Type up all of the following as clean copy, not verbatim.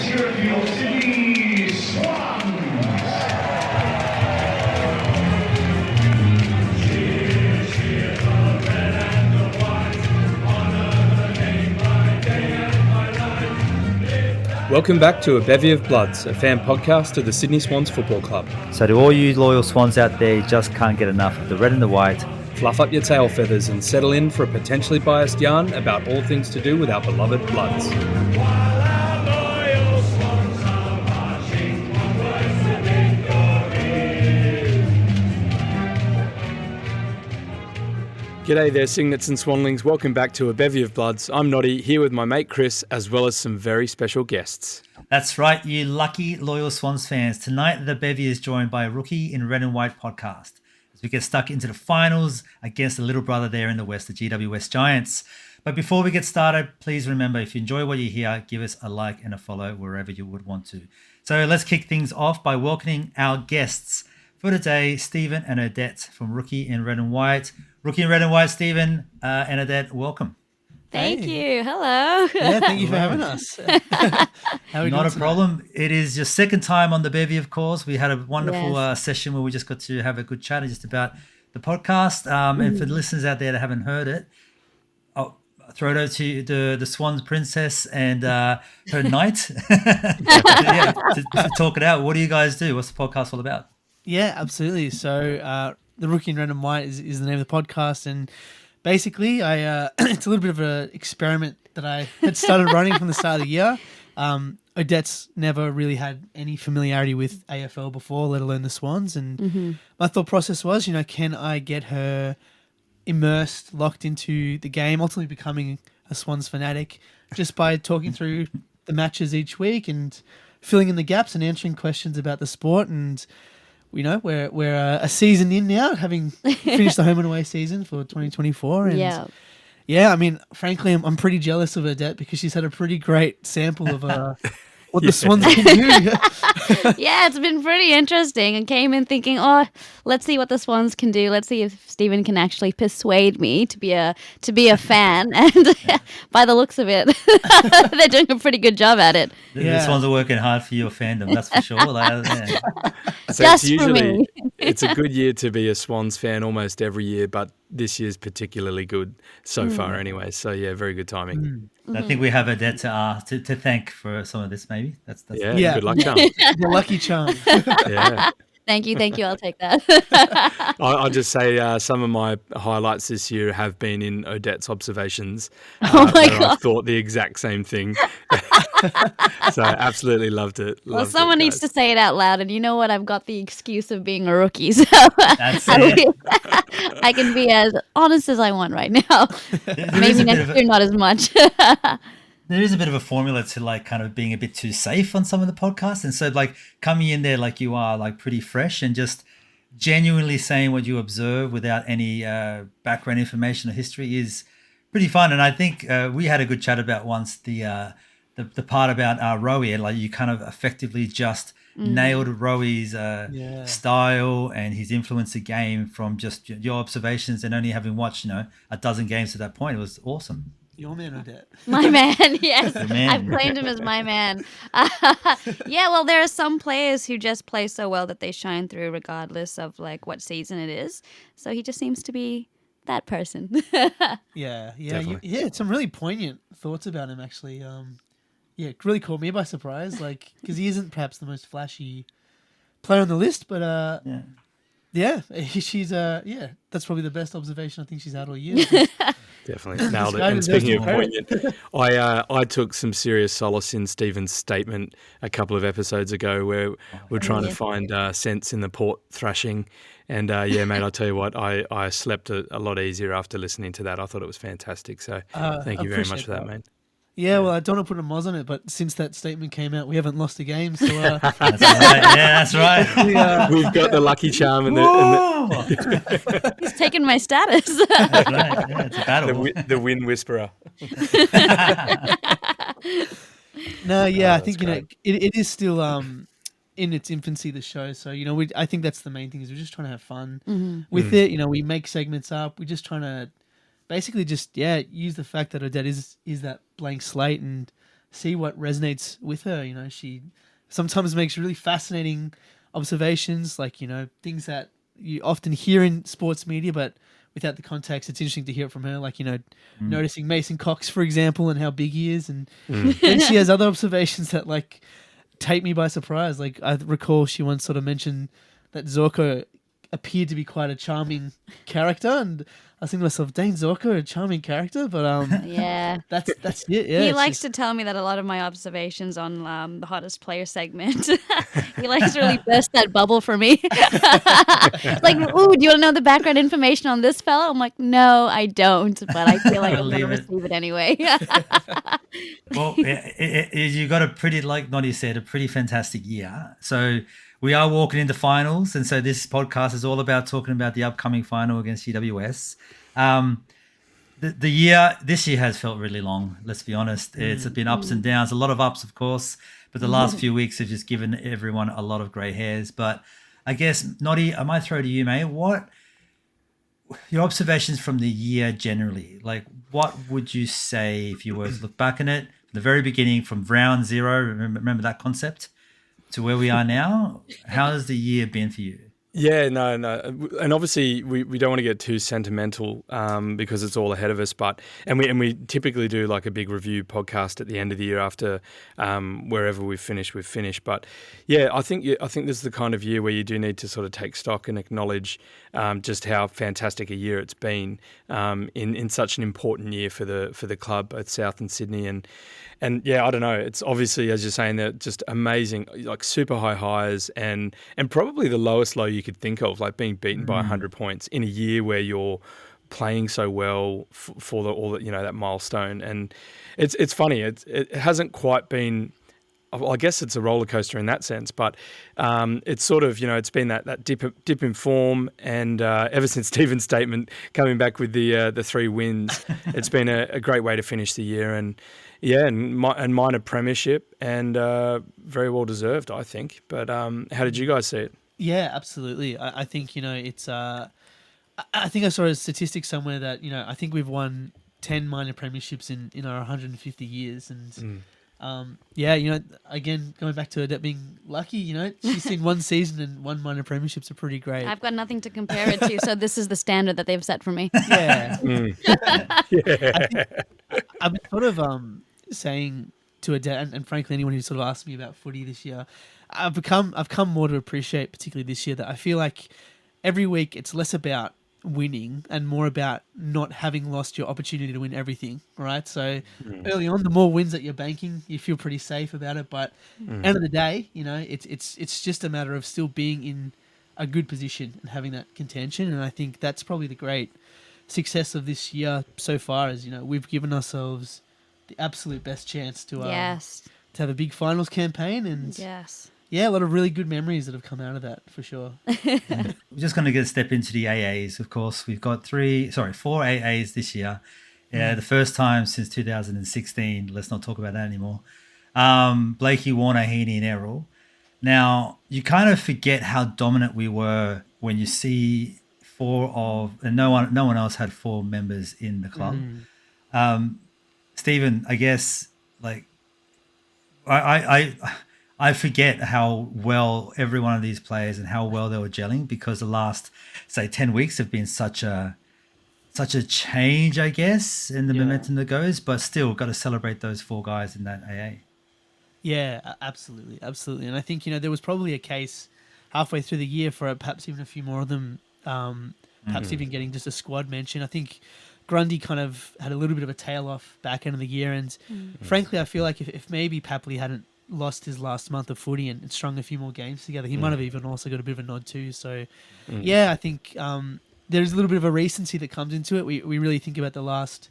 Let's hear it for your Sydney Swans. Welcome back to A Bevy of Bloods, a fan podcast of the Sydney Swans Football Club. So to all you loyal Swans out there, you just can't get enough of the red and the white. Fluff up your tail feathers and settle in for a potentially biased yarn about all things to do with our beloved Bloods. G'day there, Signets and Swanlings. Welcome back to A Bevy of Bloods. I'm Noddy, here with my mate Chris, as well as some very special guests. That's right, you lucky loyal Swans fans. Tonight, the Bevy is joined by a Rookie in Red and White podcast as we get stuck into the finals against the little brother there in the West, the GWS Giants. But before we get started, please remember, if you enjoy what you hear, give us a like and a follow wherever you would want to. So let's kick things off by welcoming our guests for today, Stephen and Odette from Rookie in Red and White. Rookie in Red and White, Stephen and Odette, welcome. Thank you. Hello. Yeah, thank you for having us. How are we Not a doing problem. It is your second time on the Bevy, of course. We had a wonderful session where we just got to have a good chat just about the podcast. And for the listeners out there that haven't heard it, I'll throw it over to the Swans princess and her knight to talk it out. What do you guys do? What's the podcast all about? Yeah, absolutely. So the Rookie in Red and White is the name of the podcast, and basically I it's a little bit of an experiment that I had started running from the start of the year. Odette's never really had any familiarity with AFL before, let alone the Swans, and my thought process was, can I get her immersed, locked into the game, ultimately becoming a Swans fanatic just by talking through the matches each week and filling in the gaps and answering questions about the sport. And we're a season in now, having finished the home and away season for 2024. And yeah, I mean, frankly, I'm pretty jealous of Odette because she's had a pretty great sample of what the Swans can do. Yeah, it's been pretty interesting. I came in thinking, let's see what the Swans can do. Let's see if Stephen can actually persuade me to be a fan. And by the looks of it, they're doing a pretty good job at it. The Swans are working hard for your fandom, that's for sure. So Just it's for me. It's a good year to be a Swans fan almost every year, but this year's particularly good so far anyway. So yeah, very good timing. I think we have Odette to thank for some of this, maybe. That's Good luck, charm. The lucky charm. Yeah. Thank you. I'll take that. I'll just say some of my highlights this year have been in Odette's observations. Oh my where God. I thought the exact same thing. So absolutely loved it. Well, someone needs to say it out loud. And you know what? I've got the excuse of being a rookie. So That's it. I can be as honest as I want right now. Maybe next year, not as much. There is a bit of a formula to kind of being a bit too safe on some of the podcasts. And so coming in there like you are, pretty fresh and just genuinely saying what you observe without any background information or history is pretty fun. And I think we had a good chat about once the part about Rowie, and you kind of effectively just nailed Rowie's style and his influence the game from just your observations and only having watched, a dozen games to that point. It was awesome. Your man, Odette. My man, yes. The man. I've claimed him as my man. Yeah, well, there are some players who just play so well that they shine through regardless of what season it is. So he just seems to be that person. Yeah, Definitely. some really poignant thoughts about him, actually. It really caught me by surprise, because he isn't perhaps the most flashy player on the list, but she's that's probably the best observation I think she's had all year. Definitely nailed it. guy And deserves speaking of some credit. poignant, I took some serious solace in Stephen's statement a couple of episodes ago where we're trying to find sense in the port thrashing. And mate, I'll tell you what, I slept a lot easier after listening to that. I thought it was fantastic. So thank you very much for that, mate. Yeah, well, I don't want to put a moz on it, but since that statement came out, we haven't lost a game. So That's right. Yeah, that's right. We've got the lucky charm and the He's taken my status. That's right. Yeah, it's a battle. the win whisperer. No, I think great. it is still in its infancy, the show. So I think that's the main thing, is we're just trying to have fun with it. We make segments up. We're just trying to basically use the fact that Odette is that blank slate and see what resonates with her. You know, she sometimes makes really fascinating observations, like, you know, things that you often hear in sports media, but without the context, it's interesting to hear it from her. Like, you know, noticing Mason Cox, for example, and how big he is. And then she has other observations that like take me by surprise. Like, I recall she once sort of mentioned that Zorko appeared to be quite a charming character, and I was thinking to myself, dang, Zorko, a charming character, but Yeah. that's it. Yeah, He it's likes just- to tell me that a lot of my observations on the hottest player segment. He likes to really burst that bubble for me. Like, ooh, do you want to know the background information on this fella? I'm like, no, I don't, but I feel like I'm going to Leave it. receive it anyway. Well, you got a pretty, like Noddy said, a pretty fantastic year. So we are walking into finals, and so this podcast is all about talking about the upcoming final against GWS. This year has felt really long. Let's be honest. It's been ups and downs, a lot of ups, of course, but the last few weeks have just given everyone a lot of grey hairs. But I guess, Noddy, I might throw to you, mate. What your observations from the year generally? Like, what would you say if you were to look back on it from the very beginning, from round zero? Remember that concept, to where we are now? How has the year been for you? Yeah, no, and obviously we don't want to get too sentimental because it's all ahead of us. But we typically do like a big review podcast at the end of the year after wherever we've finished. But yeah, I think this is the kind of year where you do need to sort of take stock and acknowledge just how fantastic a year it's been in such an important year for the club, both South and Sydney, and yeah, I don't know. It's obviously, as you're saying, they're just amazing, like super high highs and probably the lowest low you could think of, like being beaten by 100 points in a year where you're playing so well for that milestone. And it's funny. It hasn't quite been. Well, I guess it's a roller coaster in that sense, but it's sort of, it's been that dip in form, and ever since Stephen's statement coming back with the 3 wins, it's been a great way to finish the year, and minor premiership, and very well deserved, I think. But how did you guys see it? Yeah, absolutely. I think, it's I think I saw a statistic somewhere that, I think we've won 10 minor premierships in our 150 years, and again, going back to Odette being lucky, she's seen one season and 1 minor premierships are pretty great. I've got nothing to compare it to, so this is the standard that they've set for me. Yeah. I've been sort of saying to Odette, and frankly anyone who sort of asked me about footy this year, I've come more to appreciate, particularly this year, that I feel like every week it's less about winning and more about not having lost your opportunity to win everything, right? So early on, the more wins that you're banking, you feel pretty safe about it. But end of the day, it's just a matter of still being in a good position and having that contention. And I think that's probably the great success of this year so far, is we've given ourselves the absolute best chance to have a big finals campaign, and a lot of really good memories that have come out of that, for sure. We're just going to get a step into the AAs. Of course, we've got 4 AAs this year. Yeah, the first time since 2016. Let's not talk about that anymore. Blakey, Warner, Heaney, and Errol. Now, you kind of forget how dominant we were when you see and no one else had 4 members in the club. Stephen, I guess, like, I forget how well every one of these players and how well they were gelling, because the last, say, 10 weeks have been such a change, I guess, in the momentum that goes. But still, got to celebrate those 4 guys in that AA. Yeah, absolutely. And I think, there was probably a case halfway through the year for perhaps even a few more of them, perhaps even getting just a squad mention. I think Grundy kind of had a little bit of a tail off back end of the year, and frankly, I feel like if maybe Papley hadn't lost his last month of footy and strung a few more games together, he might have even also got a bit of a nod too. So, I think there's a little bit of a recency that comes into it. We really think about the last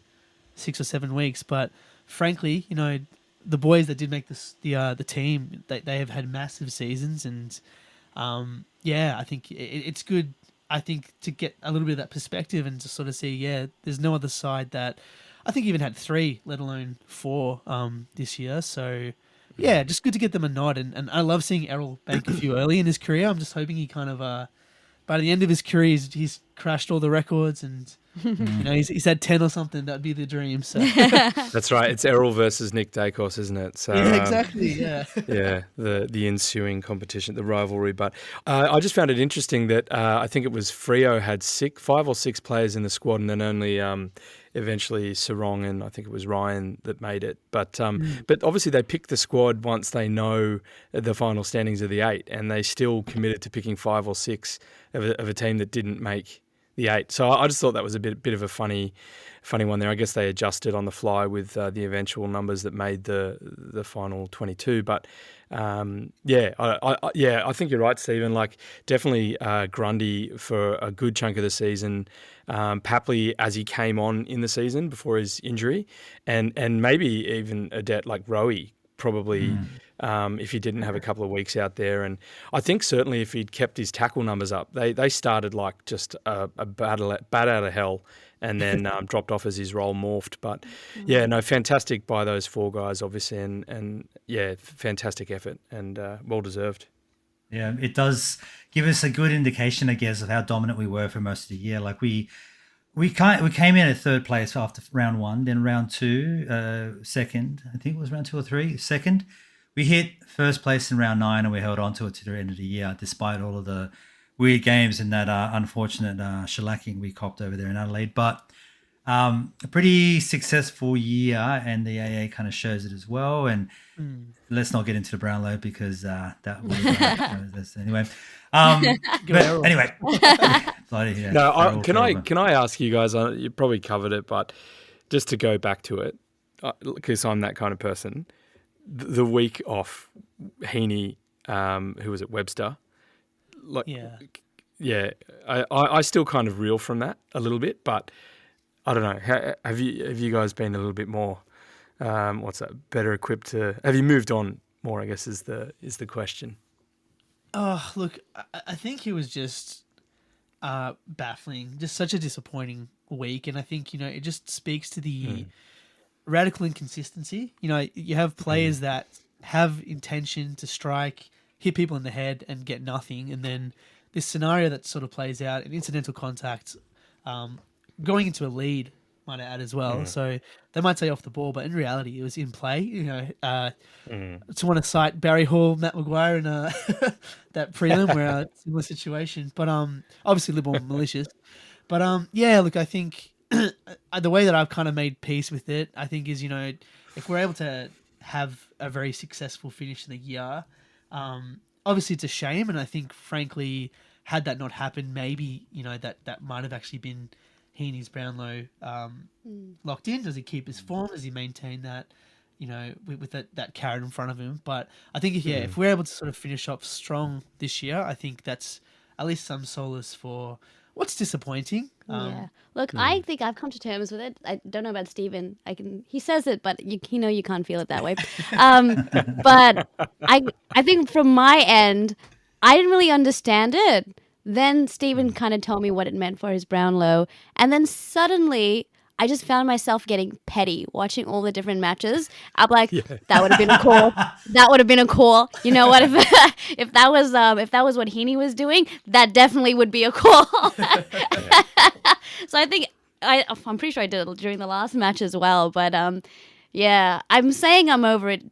6 or 7 weeks, but frankly, the boys that did make the team, they have had massive seasons, and I think it's good. I think to get a little bit of that perspective and to sort of see, there's no other side that I think even had 3, let alone 4 this year. So, just good to get them a nod. And I love seeing Errol bank a few early in his career. I'm just hoping he kind of by the end of his career, he's crashed all the records, and he's had 10 or something. That'd be the dream. So That's right. It's Errol versus Nick Dacos, isn't it? So yeah, exactly. Yeah. yeah, the ensuing competition, the rivalry. But I just found it interesting that I think it was Freo had 5 or 6 players in the squad, and then only eventually Sarong and I think it was Ryan that made it. But obviously they pick the squad once they know the final standings of the 8, and they still committed to picking 5 or 6 of a team that didn't make the 8. So I just thought that was a bit of a funny one there. I guess they adjusted on the fly with the eventual numbers that made the final 22. But I think you're right, Stephen. Like definitely Grundy for a good chunk of the season. Papley as he came on in the season before his injury, and maybe even Odette, like Rowie probably. If he didn't have a couple of weeks out there. And I think certainly if he'd kept his tackle numbers up, they started like just a bat out of hell, and then dropped off as his role morphed. But yeah, no, fantastic by those 4 guys, obviously, and yeah, fantastic effort and well deserved. Yeah, it does give us a good indication, I guess, of how dominant we were for most of the year. Like we came in at 3rd place after round 1, then round 2, second. I think it was round 2 or 3, second. We hit 1st place in round 9, and we held on to it to the end of the year, despite all of the weird games and that unfortunate shellacking we copped over there in Adelaide. But a pretty successful year, and the AA kind of shows it as well. And let's not get into the Brownlow because that was anyway. But anyway, bloody, yeah, No, can I ask you guys? You probably covered it, but just to go back to it, because I'm that kind of person. The week off, Heaney, who was at Webster, like, yeah, I still kind of reel from that a little bit, but I don't know. Have you guys been a little bit more, better equipped to? Have you moved on more? I guess is the question. Oh, look, I think it was just baffling, just such a disappointing week, and I think it just speaks to the radical inconsistency. You have players that have intention to strike, hit people in the head and get nothing. And then this scenario that sort of plays out, an incidental contact, going into a lead, might add as well. So they might say off the ball, but in reality it was in play. To want to cite Barry Hall, Matt Maguire in that prelim where a similar situation. But obviously a little more malicious. But look, I think the way that I've kind of made peace with it, I think is, if we're able to have a very successful finish in the year, obviously it's a shame. And I think, frankly, had that not happened, maybe, that might have actually been Heaney's Brownlow locked in. Does he keep his form? Does he maintain that, with that carrot in front of him? But I think, if we're able to sort of finish off strong this year, I think that's at least some solace for what's disappointing. Look, I think I've come to terms with it. I don't know about Stephen. He says it, but you can't feel it that way. But I think from my end, I didn't really understand it. Then Stephen kind of told me what it meant for his Brownlow, and then suddenly I just found myself getting petty watching all the different matches. I'm like, that would have been a call. That would have been a call. You know what? If that was what Heaney was doing, that definitely would be a call. So I think I'm pretty sure I did it during the last match as well. But I'm saying I'm over it,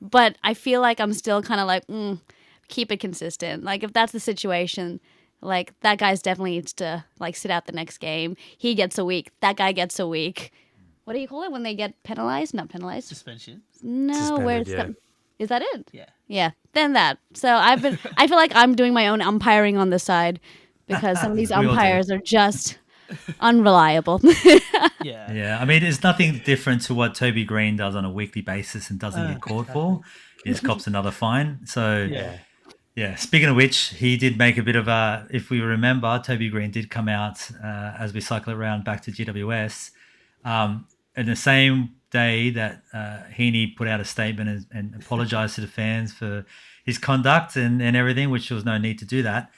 but I feel like I'm still kind of like, keep it consistent. Like if that's the situation. Like, that guy's definitely needs to, sit out the next game. He gets a week. That guy gets a week. What do you call it when they get penalized? Not penalized. Suspension. No, where's that? Is that it? Yeah. Yeah, then that. So I feel like I'm doing my own umpiring on the side because some of these umpires are just unreliable. Yeah. I mean, it's nothing different to what Toby Green does on a weekly basis and doesn't get caught for. He just cops another fine. So... Yeah, speaking of which, he did make a bit of a, if we remember, Toby Green did come out as we cycle around back to GWS. And the same day that Heaney put out a statement and apologised to the fans for his conduct and everything, which there was no need to do that.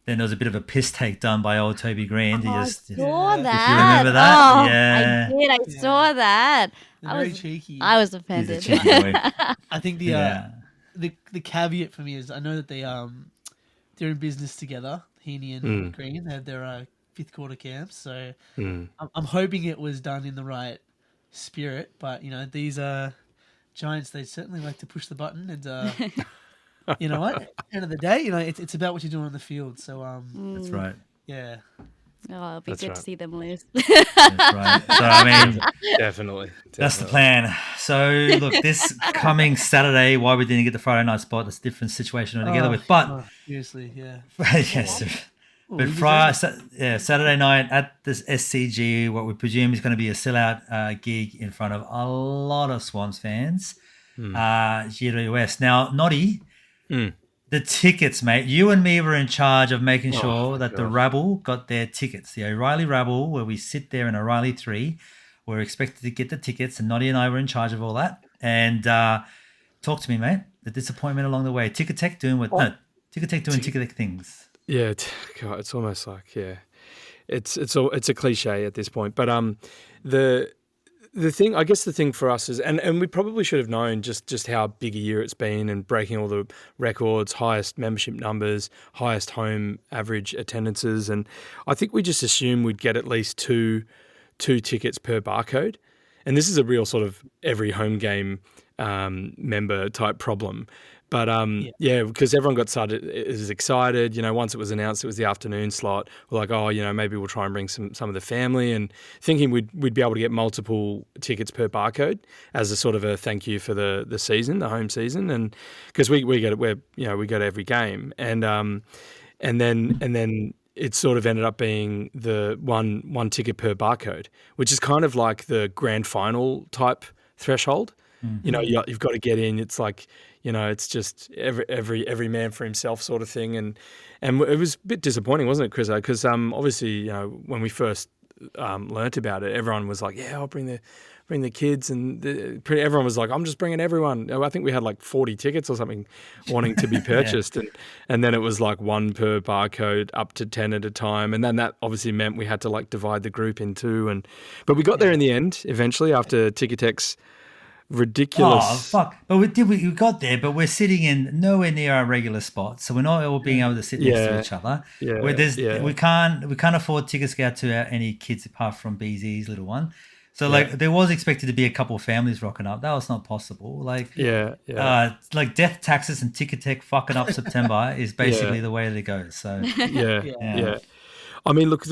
Then there was a bit of a piss take done by old Toby Green. I saw that. If you remember that. Oh, yeah. I did. I saw that. Very cheeky. I was offended. He's a cheeky boy. I think the caveat for me is I know that they're in business together. Heaney and Green. They had their fifth quarter camps, so I'm hoping it was done in the right spirit. But these Giants, they certainly like to push the button, and you know what? At the end of the day, it's about what you're doing on the field. So That's right. yeah. Oh, it'll be That's good right. to see them lose. That's right. So I mean, Definitely. that's the plan. So look, this coming Saturday, why we didn't get the Friday night spot, that's a different situation altogether with. But Seriously, yeah. yes, but Saturday night at this SCG, what we presume is going to be a sellout gig in front of a lot of Swans fans. GWS. Now, Noddy, the tickets, mate. You and me were in charge of making sure that the rabble got their tickets. The O'Reilly rabble, where we sit there in O'Reilly 3, we're expected to get the tickets, and Noddy and I were in charge of all that. And talk to me, mate. The disappointment along the way. Ticketek doing Ticketek things. Yeah, God, it's almost like it's a cliche at this point. But the thing for us is, and we probably should have known just how big a year it's been and breaking all the records, highest membership numbers, highest home average attendances, and I think we just assumed we'd get at least two tickets per barcode, and this is a real sort of every home game member type problem. But because everyone is excited. Once it was announced it was the afternoon slot, we're like, maybe we'll try and bring some of the family, and thinking we'd be able to get multiple tickets per barcode as a sort of a thank you for the season, the home season, and because we get it, we go to every game, and then it sort of ended up being the one ticket per barcode, which is kind of like the grand final type threshold. You've got to get in. It's like, it's just every man for himself sort of thing. And it was a bit disappointing, wasn't it, Chris? Because obviously, when we first learnt about it, everyone was like, yeah, I'll bring the kids. And everyone was like, I'm just bringing everyone. I think we had like 40 tickets or something wanting to be purchased. And then it was like one per barcode up to 10 at a time. And then that obviously meant we had to like divide the group in two. But we got there in the end, eventually, after Ticketek's ridiculous. Oh fuck! But we got there, but we're sitting in nowhere near our regular spots, so we're not all being able to sit next to each other. We can't afford tickets to go out to any kids apart from BZ's little one. So there was expected to be a couple of families rocking up. That was not possible. Like death taxes and Ticketek fucking up September is basically the way to go. So yeah. I mean, look,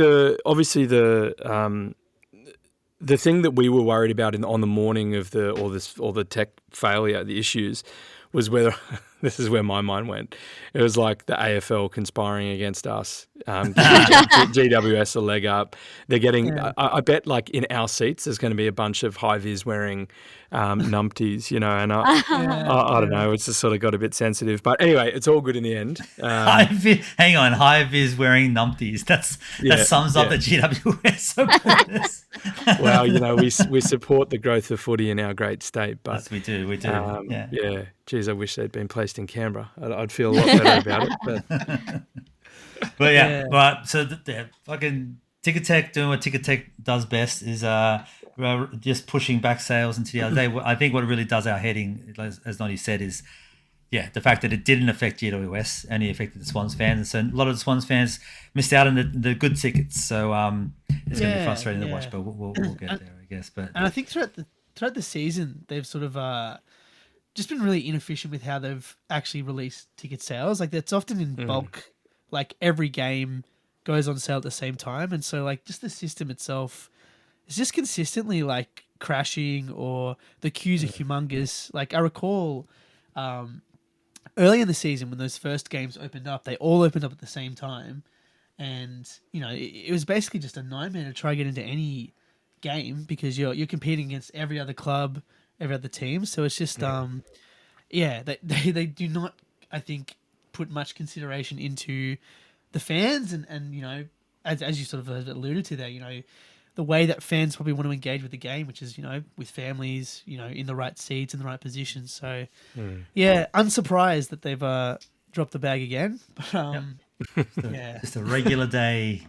the thing that we were worried about on the morning of all the tech failure, the issues, was whether this is where my mind went. It was like the AFL conspiring against us. GWS a leg up. They're getting. Yeah. I bet like in our seats there's going to be a bunch of high vis wearing numpties, and I don't know. It's just sort of got a bit sensitive. But anyway, it's all good in the end. Hang on, high vis wearing numpties. That sums up the GWS supporters. Well, we support the growth of footy in our great state, but yes, we do. Yeah. Geez, I wish they'd been placed in Canberra. I'd feel a lot better about it. But right. So fucking Ticketek doing what Ticketek does best is just pushing back sales into the other day. I think what really does our heading, as Noddy said, is the fact that it didn't affect GWS, only affected the Swans fans, and so a lot of the Swans fans missed out on the good tickets. So it's going to be frustrating to watch, but we'll get there, I guess. But I think throughout the season, they've sort of just been really inefficient with how they've actually released ticket sales. Like that's often in bulk. Like every game goes on sale at the same time, and so like just the system itself is just consistently like crashing, or the queues are humongous. Like I recall early in the season when those first games opened up, they all opened up at the same time, and it was basically just a nightmare to try to get into any game because you're competing against every other club, every other team. So it's just they do not, I think, put much consideration into the fans and as you sort of alluded to there, the way that fans probably want to engage with the game, which is with families, in the right seats, in the right positions. So unsurprised that they've dropped the bag again, but just a regular day.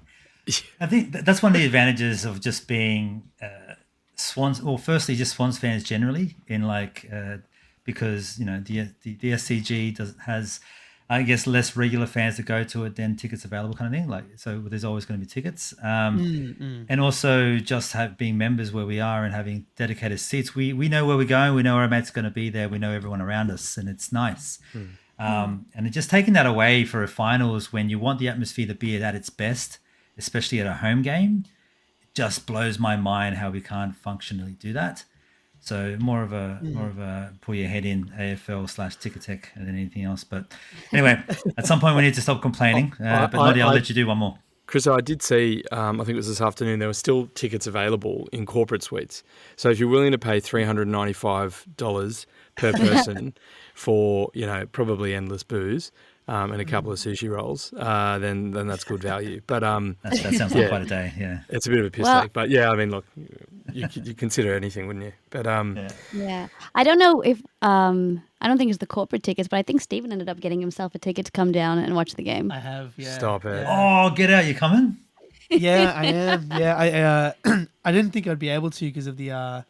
I think that's one of the advantages of just being Swans, or firstly just Swans fans generally, in like because the SCG has I guess less regular fans that go to it than tickets available kind of thing. Like, so there's always going to be tickets. And also just being members where we are and having dedicated seats. We know where we're going. We know our mate's going to be there. We know everyone around us, and it's nice. And just taking that away for a finals when you want the atmosphere to be at its best, especially at a home game, it just blows my mind how we can't functionally do that. So more of a pull your head in AFL/Ticketek than anything else. But anyway, at some point we need to stop complaining. But Noddy, I'll let you do one more. Chris, I did see, I think it was this afternoon, there were still tickets available in corporate suites. So if you're willing to pay $395 per person for, probably endless booze and a couple of sushi rolls, then that's good value. But that sounds like quite a day. Yeah, it's a bit of a piss take. But yeah, I mean, look, you consider anything, wouldn't you? But yeah, I don't know if I don't think it's the corporate tickets, but I think Stephen ended up getting himself a ticket to come down and watch the game. I have, yeah. Stop it. Yeah. Oh, get out! You coming? Yeah, I am. Yeah, I didn't think I'd be able to because of the.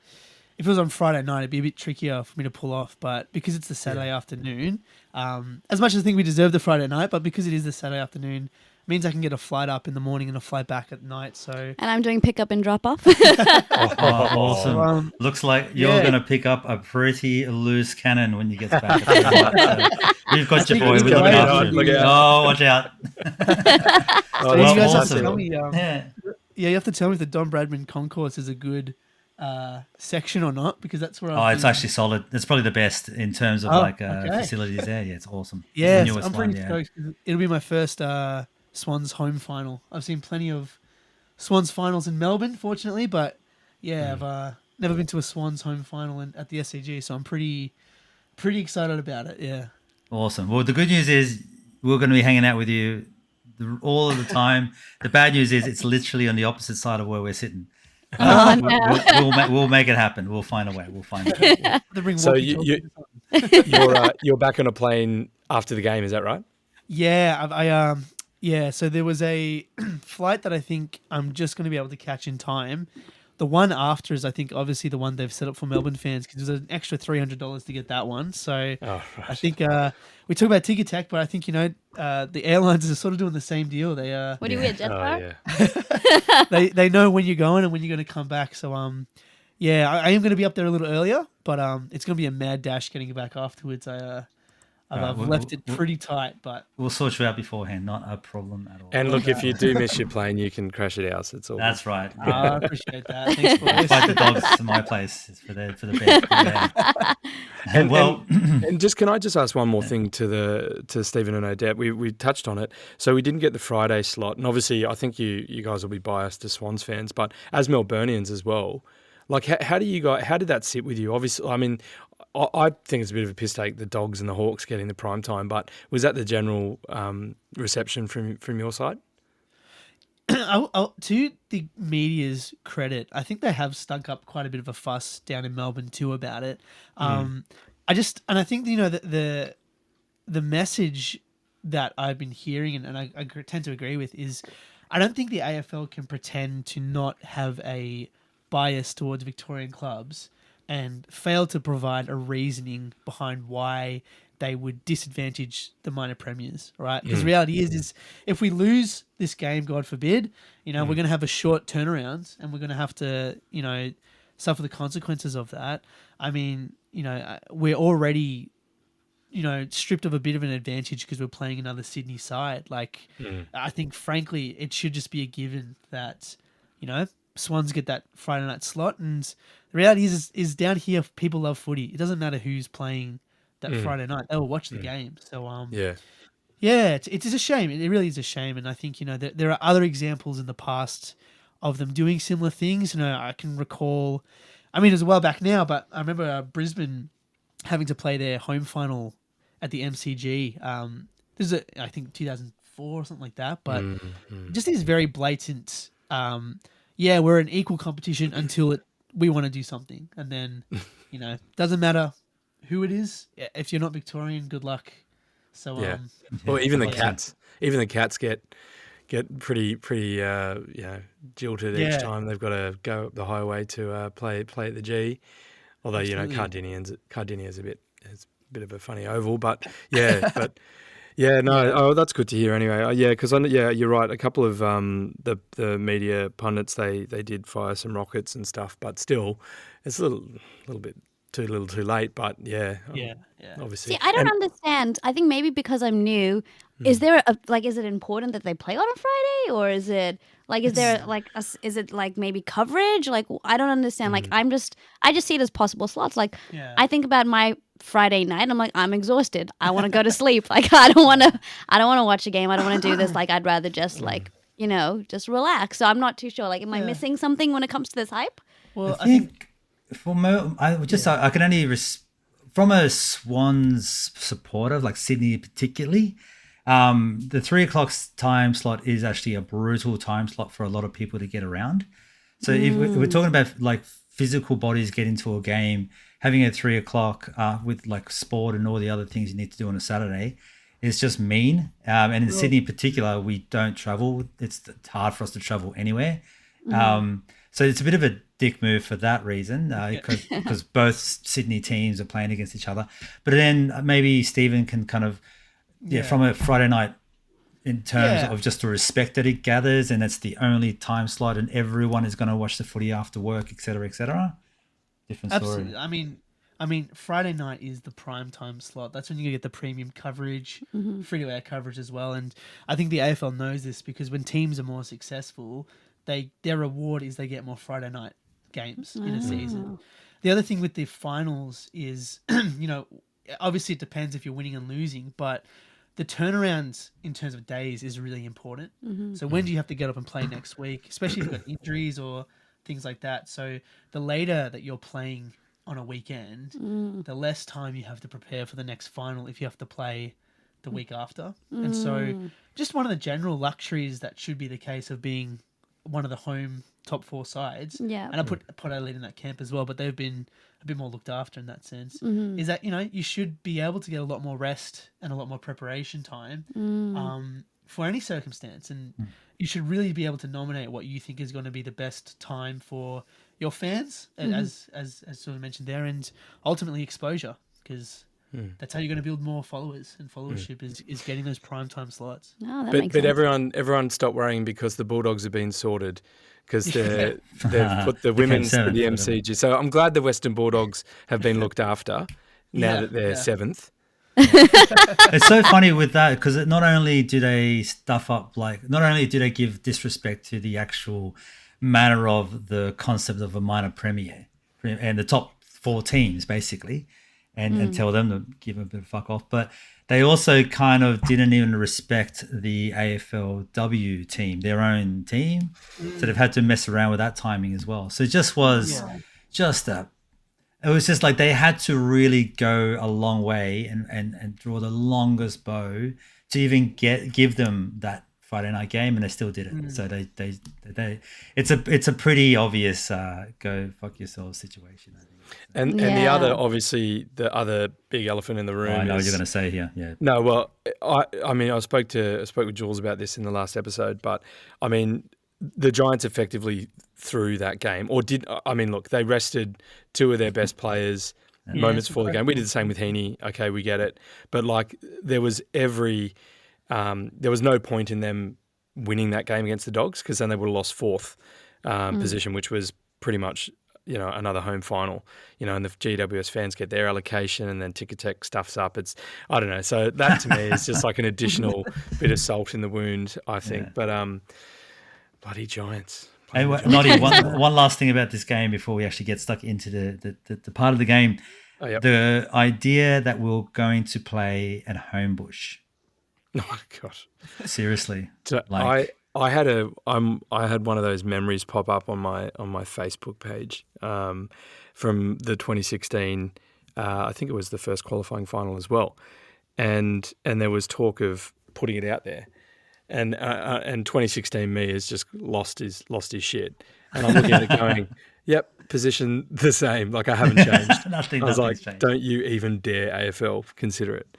If it was on Friday night, it'd be a bit trickier for me to pull off. But because it's the Saturday afternoon, as much as I think we deserve the Friday night, but because it is the Saturday afternoon, it means I can get a flight up in the morning and a flight back at night. So. And I'm doing pick up and drop off. Awesome. Looks like you're going to pick up a pretty loose cannon when you get back. We've got your boy. We're looking after you. Oh, watch out. So you guys have to tell me. You have to tell me if the Don Bradman concourse is a good section or not, because that's where it's actually solid. It's probably the best in terms of facilities there. Yeah, it's awesome. Yeah, I'm pretty stoked. It'll be my first Swans home final. I've seen plenty of Swans finals in Melbourne, fortunately, but I've never been to a Swans home final at the SCG, so I'm pretty excited about it. Yeah. Awesome. Well, the good news is we're going to be hanging out with you all of the time. The bad news is it's literally on the opposite side of where we're sitting. We'll make it happen. We'll find a way. So you're back on a plane after the game, is that right? Yeah, so there was a flight that I think I'm just going to be able to catch in time. The one after is, I think, obviously the one they've set up for Melbourne fans, because there's an extra $300 to get that one. So I think we talk about Ticketek, but I think, the airlines are sort of doing the same deal. They what do you get, Jet they know when you're going and when you're going to come back. So I am going to be up there a little earlier, but it's going to be a mad dash getting back afterwards. I've left it pretty tight, but we'll sort you out beforehand. Not a problem at all. And look, if you do miss your plane, you can crash at ours. It's all. That's right. I appreciate that. Thanks, boys. Fight the dogs to my place. It's for the best. Yeah. And just can I just ask one more thing to Stephen and Odette? We touched on it. So we didn't get the Friday slot, and obviously I think you guys will be biased to Swans fans, but as Melburnians as well. Like, how did that sit with you? Obviously, I mean, I think it's a bit of a piss take, the Dogs and the Hawks getting the prime time, but was that the general reception from your side? To the media's credit, I think they have stunk up quite a bit of a fuss down in Melbourne too about it. I think the message that I've been hearing and I tend to agree with is I don't think the AFL can pretend to not have a bias towards Victorian clubs and fail to provide a reasoning behind why they would disadvantage the minor premiers, right? Because the reality is if we lose this game, God forbid, we're going to have a short turnaround and we're going to have to, suffer the consequences of that. I mean, we're already, stripped of a bit of an advantage because we're playing another Sydney side. I think, frankly, it should just be a given that, Swans get that Friday night slot, and the reality is down here people love footy. It doesn't matter who's playing that Friday night; they will watch the game. So it's a shame. It really is a shame, and I think there are other examples in the past of them doing similar things. I can recall, I mean, it was a while back now, but I remember Brisbane having to play their home final at the MCG. This is I think 2004 or something like that, but just these very blatant. We're in equal competition until we want to do something. And then, doesn't matter who it is. If you're not Victorian, good luck. So, well, even the Cats get pretty jilted each time they've got to go up the highway to play at the G. Although, Cardinia's it's a bit of a funny oval, but Yeah, no, oh, that's good to hear. Anyway, yeah, because you're right. A couple of the media pundits they did fire some rockets and stuff, but still, it's a little bit too little, too late. But yeah, Yeah. obviously. See, I don't understand. I think maybe because I'm new, is there is it important that they play on a Friday, or is it like, is there like, is it like maybe coverage? Like, I don't understand. Like, I just see it as possible slots. Like, I think about my Friday night, and I'm like, I'm exhausted. I want to go to sleep. Like, I don't want to watch a game. I don't want to do this. Like, I'd rather just like, just relax. So I'm not too sure. Like, am I missing something when it comes to this hype? Well, I think for I can only from a Swans supporter, like Sydney particularly, the 3:00 time slot is actually a brutal time slot for a lot of people to get around. So if we're talking about like physical bodies get into a game, having it 3:00 with like sport and all the other things you need to do on a Saturday is just mean. And in Sydney in particular, we don't travel. It's hard for us to travel anywhere. So it's a bit of a dick move for that reason, because both Sydney teams are playing against each other. But then maybe Stephen can kind of, from a Friday night, in terms of just the respect that it gathers, and it's the only time slot, and everyone is going to watch the footy after work, etc., etc. Different story. Absolutely. I mean, Friday night is the prime time slot. That's when you get the premium coverage, free-to-air coverage as well. And I think the AFL knows this, because when teams are more successful, their reward is they get more Friday night games in a season. The other thing with the finals is, obviously it depends if you're winning and losing, but the turnaround in terms of days is really important. So when do you have to get up and play next week, especially if you've got injuries or things like that. So the later that you're playing on a weekend, the less time you have to prepare for the next final if you have to play the week after. And so just one of the general luxuries that should be the case of being one of the home top 4 sides, and I put Adelaide in that camp as well, but they've been a bit more looked after in that sense, is that, you should be able to get a lot more rest and a lot more preparation time for any circumstance, and you should really be able to nominate what you think is going to be the best time for your fans, as sort of mentioned there, and ultimately exposure, because that's how you're going to build more followers, and followership is getting those primetime slots. Oh, that makes sense. everyone stopped worrying because the Bulldogs have been sorted, because they've put the women's to the MCG. So I'm glad the Western Bulldogs have been looked after now that they're 7th. It's so funny with that, because not only do they give disrespect to the actual manner of the concept of a minor premier and the top 4 teams basically, and tell them to give them a bit of fuck off, but they also kind of didn't even respect the AFLW team, their own team, so they've had to mess around with that timing as well. So it just was it was just like they had to really go a long way and draw the longest bow to even give them that Friday night game, and they still did it. So they it's a pretty obvious go fuck yourself situation, I think. And the other big elephant in the room. I know what you're going to say here. Yeah. No, well, I spoke with Jules about this in the last episode, but I mean, the Giants effectively threw that game, or did. I mean, look, they rested 2 of their best players moments before the game. We did the same with Heaney. Okay, we get it, but like there was no point in them winning that game against the Dogs, because then they would have lost 4th position, which was pretty much another home final, and the GWS fans get their allocation, and then Ticketek stuffs up. I don't know. So that to me is just like an additional bit of salt in the wound, I think. But bloody Giants. Hey, Noddy, one last thing about this game before we actually get stuck into the part of the game. Oh, yep. The idea that we're going to play at Homebush. Oh my God. Seriously. So I had one of those memories pop up on my Facebook page from the 2016. I think it was the first qualifying final as well, and there was talk of putting it out there, and 2016 me has just lost his shit, and I'm looking at it going, yep, position the same, like I haven't changed. I was like, changed. Don't you even dare AFL consider it.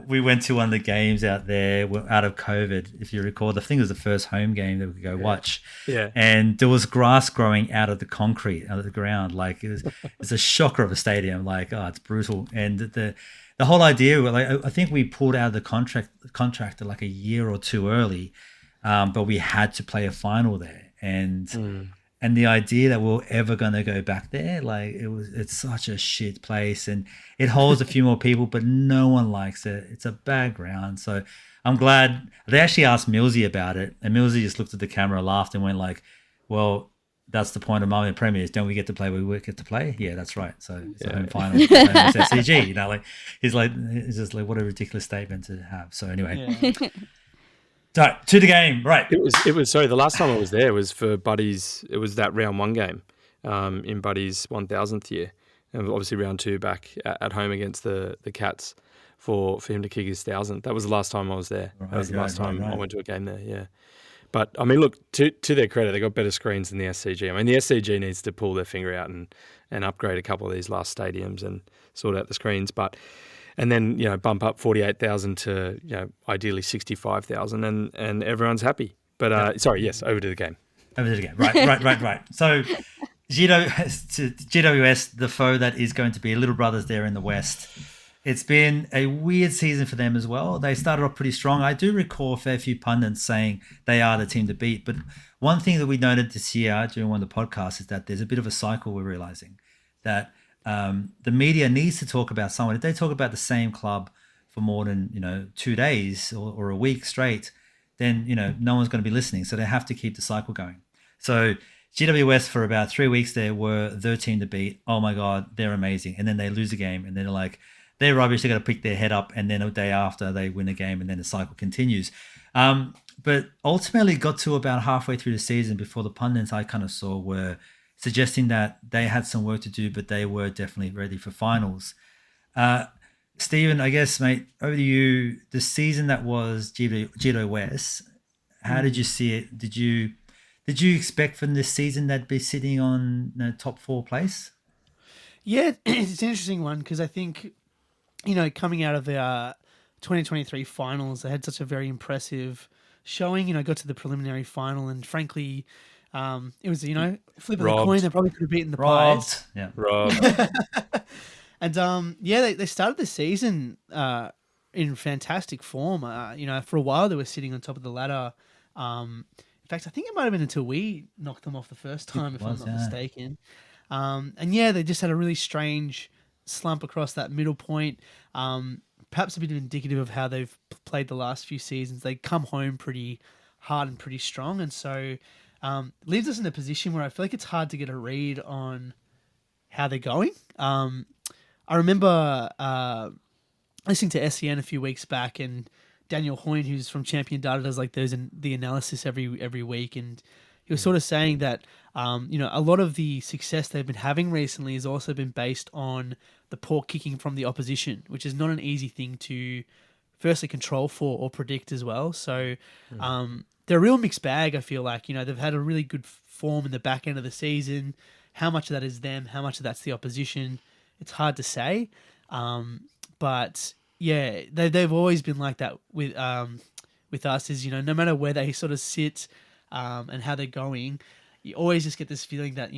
We went to one of the games out there out of COVID, if you recall. I think it was the first home game that we could go watch. Yeah. And there was grass growing out of the concrete, out of the ground. Like it's a shocker of a stadium. Like, oh, it's brutal. And the whole idea, like I think we pulled out of the contract like a year or two early, but we had to play a final there, and the idea that we're ever going to go back there, like it's such a shit place, and it holds a few more people, but no one likes it. It's a bad ground, so I'm glad they actually asked Millsy about it, and Millsy just looked at the camera, laughed, and went like, "Well, that's the point of Marvel Premiers. Don't we get to play where we get to play? Yeah, that's right. So it's the home final. It's SCG. You know, like it's just like what a ridiculous statement to have. So anyway, so to the game, right? It was. Sorry, the last time I was there was for Buddy's. It was that round 1 game in Buddy's 1000th year, and obviously round 2 back at home against the Cats for him to kick his 1000th. That was the last time I was there. Right, that was the last time right. I went to a game there. Yeah. But, I mean, look, to their credit, they got better screens than the SCG. I mean, the SCG needs to pull their finger out and upgrade a couple of these last stadiums and sort out the screens. And then, bump up 48,000 to, ideally 65,000 and everyone's happy. But, sorry, yes, over to the game. Over to the game. Right. So GWS, the foe that is going to be Little Brothers there in the West. It's been a weird season for them as well. They started off pretty strong. I do recall a fair few pundits saying they are the team to beat. But one thing that we noted this year during one of the podcasts is that there's a bit of a cycle we're realizing that the media needs to talk about someone. If they talk about the same club for more than 2 days or a week straight, then no one's going to be listening. So they have to keep the cycle going. So GWS for about 3 weeks there were their team to beat. Oh my God, they're amazing. And then they lose a game and then they're like, they're rubbish. They got to pick their head up, and then a day after they win a game, and then the cycle continues. But ultimately, got to about halfway through the season before the pundits I kind of saw were suggesting that they had some work to do, but they were definitely ready for finals. Stephen, I guess, mate, over to you. The season that was GWS, how did you see it? Did you expect from this season that be sitting on top 4 place? Yeah, it's an interesting one because I think, coming out of the 2023 finals, they had such a very impressive showing. Got to the preliminary final, and frankly, it was flip of the coin. They probably could have beaten the Pies. Yeah, robbed. And they started the season in fantastic form. For a while they were sitting on top of the ladder. In fact, I think it might have been until we knocked them off the first time, I'm not mistaken. They just had a really strange slump across that middle point. Perhaps a bit indicative of how they've played the last few seasons. They come home pretty hard and pretty strong, and so leaves us in a position where I feel like it's hard to get a read on how they're going. I remember listening to SEN a few weeks back, and Daniel Hoyne, who's from Champion Data, does like the analysis every week, and he was sort of saying that a lot of the success they've been having recently has also been based on the poor kicking from the opposition, which is not an easy thing to firstly control for or predict as well. So they're a real mixed bag, I feel like. They've had a really good form in the back end of the season. How much of that is them? How much of that's the opposition? It's hard to say. But yeah, they've always been like that with us, is, no matter where they sort of sit and how they're going, you always just get this feeling that,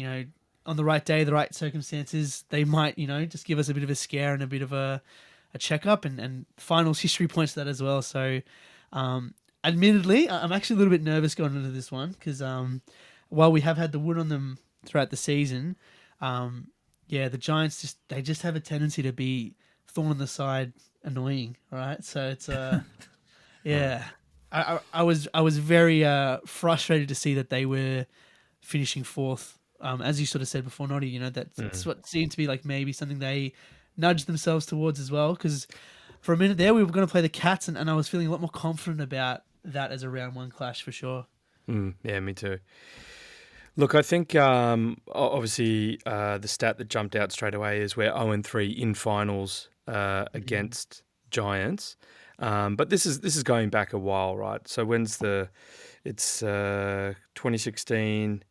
on the right day, the right circumstances, they might, just give us a bit of a scare and a bit of a checkup, and finals history points to that as well. So, admittedly, I'm actually a little bit nervous going into this one because while we have had the wood on them throughout the season, the Giants just have a tendency to be thorn on the side, annoying. Right, so it's I was very frustrated to see that they were finishing 4th. As you sort of said before, Noddy, that's what seemed to be like maybe something they nudged themselves towards as well. Because for a minute there, we were going to play the Cats, and I was feeling a lot more confident about that as a round 1 clash for sure. Yeah, me too. Look, I think obviously the stat that jumped out straight away is we're 0-3 in finals against Giants. But this is going back a while, right? So it's 2016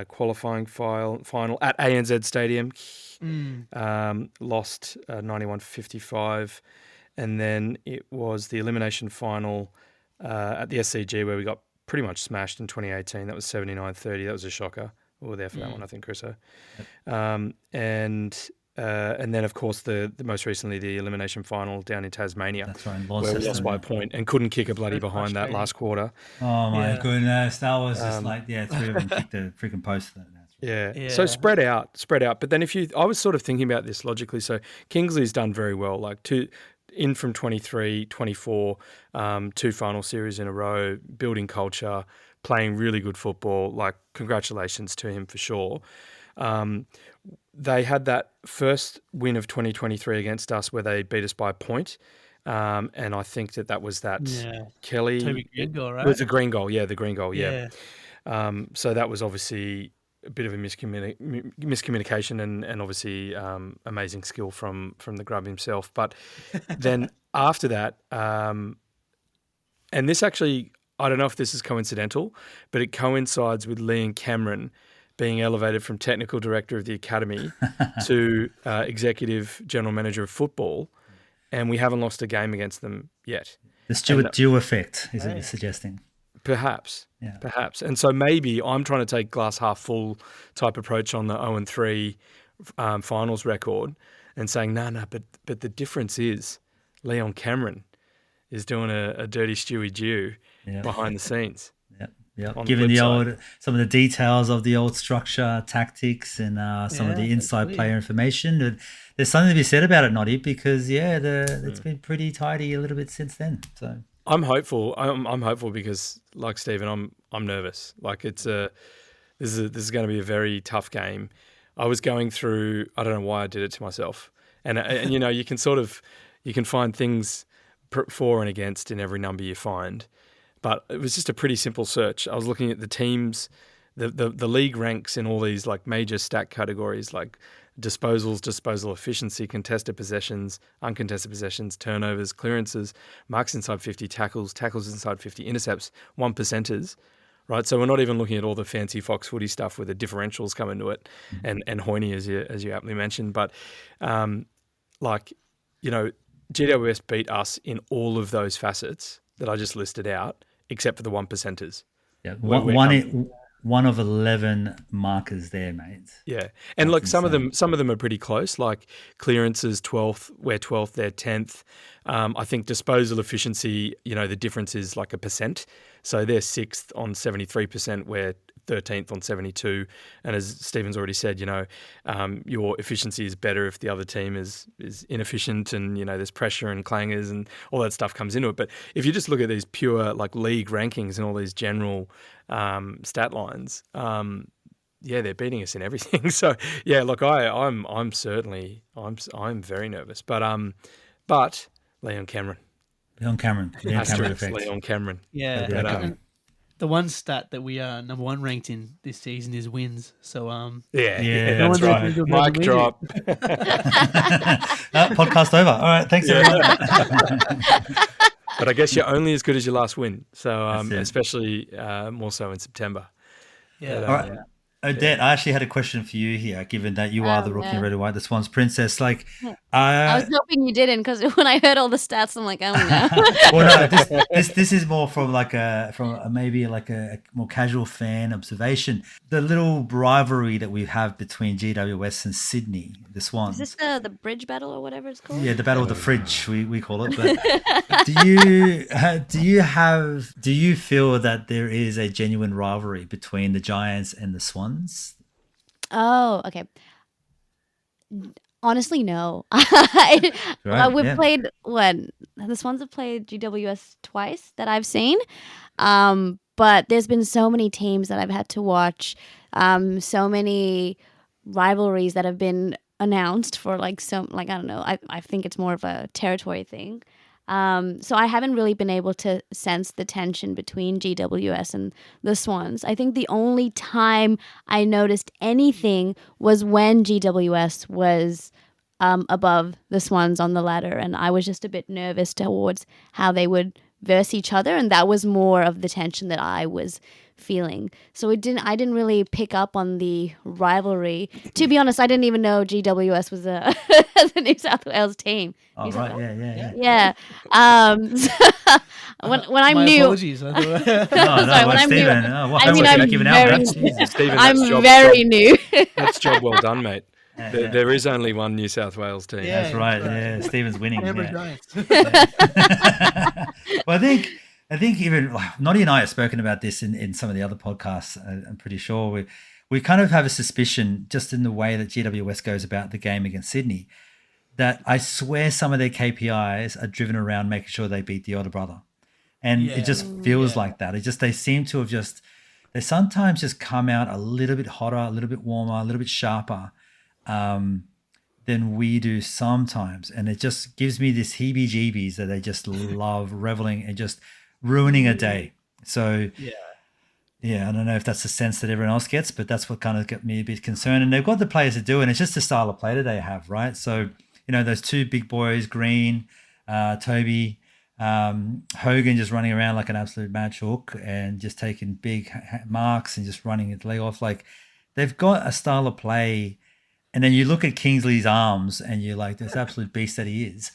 qualifying final at ANZ Stadium, lost 91-55, and then it was the elimination final at the SCG where we got pretty much smashed in 2018. That was 79-30. That was a shocker. We were there for that one, I think, Chriso. And and then of course the most recently the elimination final down in Tasmania. That's right. Where we lost by a point and couldn't kick a bloody behind that last quarter. Oh my Yeah. goodness, that was just like 3 of them kicked the freaking post. Yeah. So spread out. But then I was sort of thinking about this logically. So Kingsley's done very well, like in from 23, 24, 2 final series in a row, building culture, playing really good football. Like, congratulations to him for sure. They had that first win of 2023 against us where they beat us by a point. And I think that was that Kelly. Toby Green goal, right? With the green goal. Yeah, the green goal. Yeah. So that was obviously a bit of a miscommunication and obviously amazing skill from the Grub himself. But then after that, and this actually, I don't know if this is coincidental, but it coincides with Lee and Cameron being elevated from technical director of the academy to executive general manager of football, and we haven't lost a game against them yet. The Stuart Dew effect is what you're suggesting. Perhaps. And so maybe I'm trying to take glass half full type approach on the 0-3 finals record and saying, no, but the difference is Leon Cameron is doing a dirty Stewie Dew behind the scenes. Yeah, given some of the details of the old structure, tactics, and some of the inside player information, there's something to be said about it, Noddy, because it's been pretty tidy a little bit since then. So I'm hopeful. I'm hopeful because, like Stephen, I'm nervous. Like this is going to be a very tough game. I was going through. I don't know why I did it to myself, and you can find things for and against in every number you find. But it was just a pretty simple search. I was looking at the teams, the league ranks in all these like major stat categories like disposals, disposal efficiency, contested possessions, uncontested possessions, turnovers, clearances, marks inside 50, tackles inside 50, intercepts, 1%ers, right? So we're not even looking at all the fancy Fox footy stuff where the differentials come into it and Hoyne, as you aptly mentioned. But GWS beat us in all of those facets that I just listed out, except for the 1%ers. Yeah, one of 11 markers there, mate. Yeah, and look, some of them are pretty close. Like clearances, 12th, we're 12th, they're 10th. I think disposal efficiency, the difference is like 1%. So they're 6th on 73%, we're 13th on 72. And as Stephen's already said, your efficiency is better if the other team is inefficient and, there's pressure and clangers and all that stuff comes into it. But if you just look at these pure like league rankings and all these general stat lines, they're beating us in everything. So yeah, look, I'm very nervous, but Leon Cameron. Effect. Leon Cameron. Yeah. The one stat that we are number 1 ranked in this season is wins. So that's right. Mic drop. Podcast over. All right, thanks everyone. But I guess you're only as good as your last win. So especially more so in September. Yeah. All right. Odette, I actually had a question for you here, given that you are the rookie in red and white, the Swans princess. Like, I was hoping you didn't, because when I heard all the stats, I'm like, oh no. Well, no, this is more from maybe a more casual fan observation. The little rivalry that we have between GWS and Sydney, the Swans. Is this the bridge battle or whatever it's called? Yeah, the battle of the fridge, we call it. But do you feel that there is a genuine rivalry between the Giants and the Swans? Oh, okay. Honestly, no. We've played the Swans have played GWS twice that I've seen, but there's been so many teams that I've had to watch, so many rivalries that have been announced for I don't know. I think it's more of a territory thing. So I haven't really been able to sense the tension between GWS and the Swans. I think the only time I noticed anything was when GWS was above the Swans on the ladder, and I was just a bit nervous towards how they would verse each other, and that was more of the tension that I was feeling. So I didn't really pick up on the rivalry. To be honest, I didn't even know GWS was a New South Wales team. Oh, right, yeah. Yeah. When I'm My new, apologies. No, when I'm Stephen. new, Oh, I'm very Stephen, I'm very new. That's job well done, mate. There is only one New South Wales team. Yeah. That's right. Yeah, Stephen's winning. Canberra Yeah. Giants. Well, I think even Noddy and I have spoken about this in some of the other podcasts. I'm pretty sure we kind of have a suspicion, just in the way that GWS goes about the game against Sydney, that I swear some of their KPIs are driven around making sure they beat the older brother, and it just feels like that. They seem to have they sometimes just come out a little bit hotter, a little bit warmer, a little bit sharper than we do sometimes, and it just gives me this heebie-jeebies that they just love reveling and just ruining a day. So yeah, I don't know if that's the sense that everyone else gets, but that's what kind of got me a bit concerned. And they've got the players to do it, and it's just the style of play that they have, right? So, those two big boys, Green, Toby, Hogan just running around like an absolute match hook and just taking big marks and just running his leg off. Like, they've got a style of play. And then you look at Kingsley's arms and you're like, this absolute beast that he is.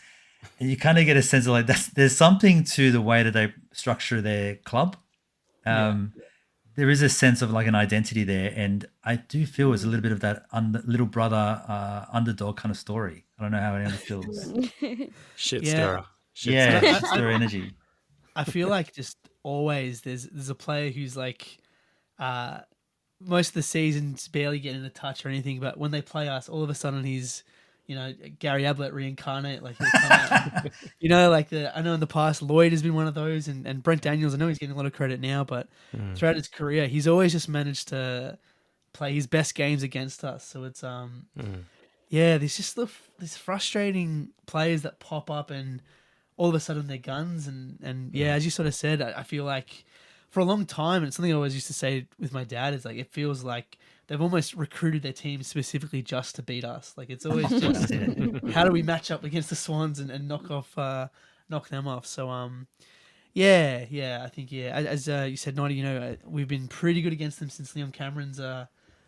And you kind of get a sense of like, there's something to the way that they structure their club. There is a sense of like an identity there. And I do feel it's a little bit of that little brother underdog kind of story. I don't know how anyone feels. Shit stirrer. Yeah, stir energy. I feel like just always there's a player who's like most of the season's barely getting a touch or anything, but when they play us, all of a sudden he's, Gary Ablett reincarnate. Like he'll come out. I know in the past Lloyd has been one of those, and Brent Daniels. I know he's getting a lot of credit now, but throughout his career, he's always just managed to play his best games against us. So it's there's just these frustrating players that pop up and all of a sudden they're guns, and as you sort of said, I feel like for a long time, and it's something I always used to say with my dad, is like it feels like they've almost recruited their team specifically just to beat us. Like it's always just how do we match up against the Swans and knock them off. So I think as you said, Noddy, we've been pretty good against them since Liam Cameron's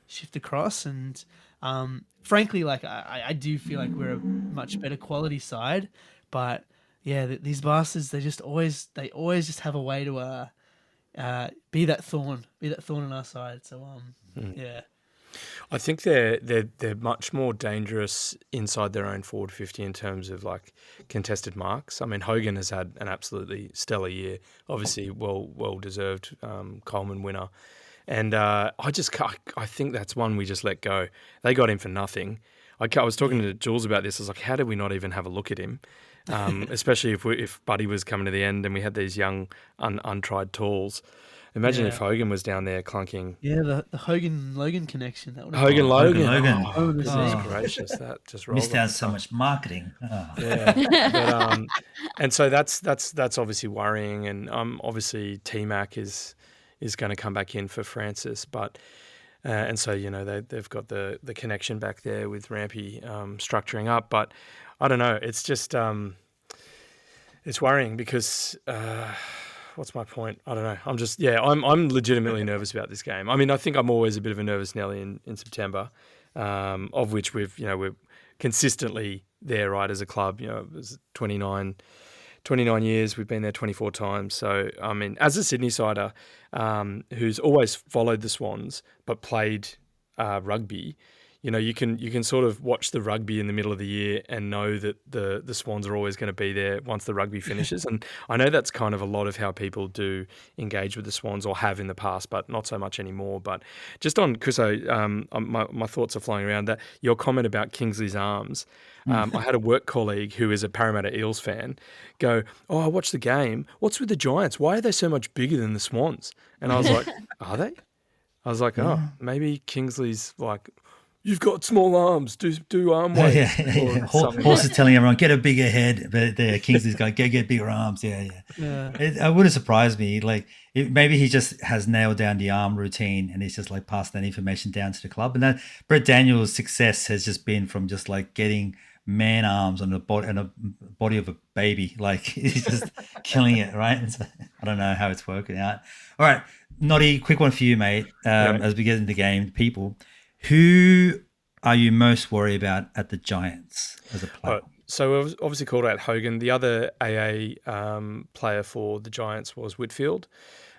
shift across, and frankly, like I do feel like we're a much better quality side, but these bastards, they always just have a way to be that thorn on our side. So I think they're much more dangerous inside their own forward 50 in terms of like contested marks. I mean, Hogan has had an absolutely stellar year, obviously well deserved Coleman winner, and I think that's one we just let go. They got him for nothing. I was talking to Jules about this. I was like, how did we not even have a look at him? Especially if Buddy was coming to the end and we had these young untried tools. Imagine if Hogan was down there clunking. Yeah, the Hogan-Logan connection. That Hogan-Logan. Oh, goodness gracious, that just rolled. Missed out so much marketing. Yeah, but, and so that's obviously worrying, and obviously T-Mac is going to come back in for Francis, but and so they've got the connection back there with Rampy structuring up, but I don't know. It's just it's worrying because. What's my point? I don't know. I'm legitimately nervous about this game. I mean, I think I'm always a bit of a nervous Nelly in September, of which we're consistently there, right, as a club. It was 29 years. We've been there 24 times. So, I mean, as a Sydney-sider who's always followed the Swans but played rugby, you can sort of watch the rugby in the middle of the year and know that the Swans are always going to be there once the rugby finishes. And I know that's kind of a lot of how people do engage with the Swans, or have in the past, but not so much anymore. But just on Chriso, my thoughts are flying around that your comment about Kingsley's arms. I had a work colleague who is a Parramatta Eels fan go, "Oh, I watched the game. What's with the Giants? Why are they so much bigger than the Swans?" And I was like, "Are they?" I was like, "Oh, maybe Kingsley's like." You've got small arms. Do arm weights. Horse is telling everyone get a bigger head, but Kingsley's got get bigger arms. Yeah. It wouldn't surprise me. Like maybe he just has nailed down the arm routine, and he's just like passed that information down to the club. And that Brett Daniels' success has just been from just like getting man arms on the body of a baby. Like he's just killing it, right? So, I don't know how it's working out. All right, Noddy, quick one for you, mate. As we get into the game, people. Who are you most worried about at the Giants as a player? So we've obviously called out Hogan. The other AA player for the Giants was Whitfield.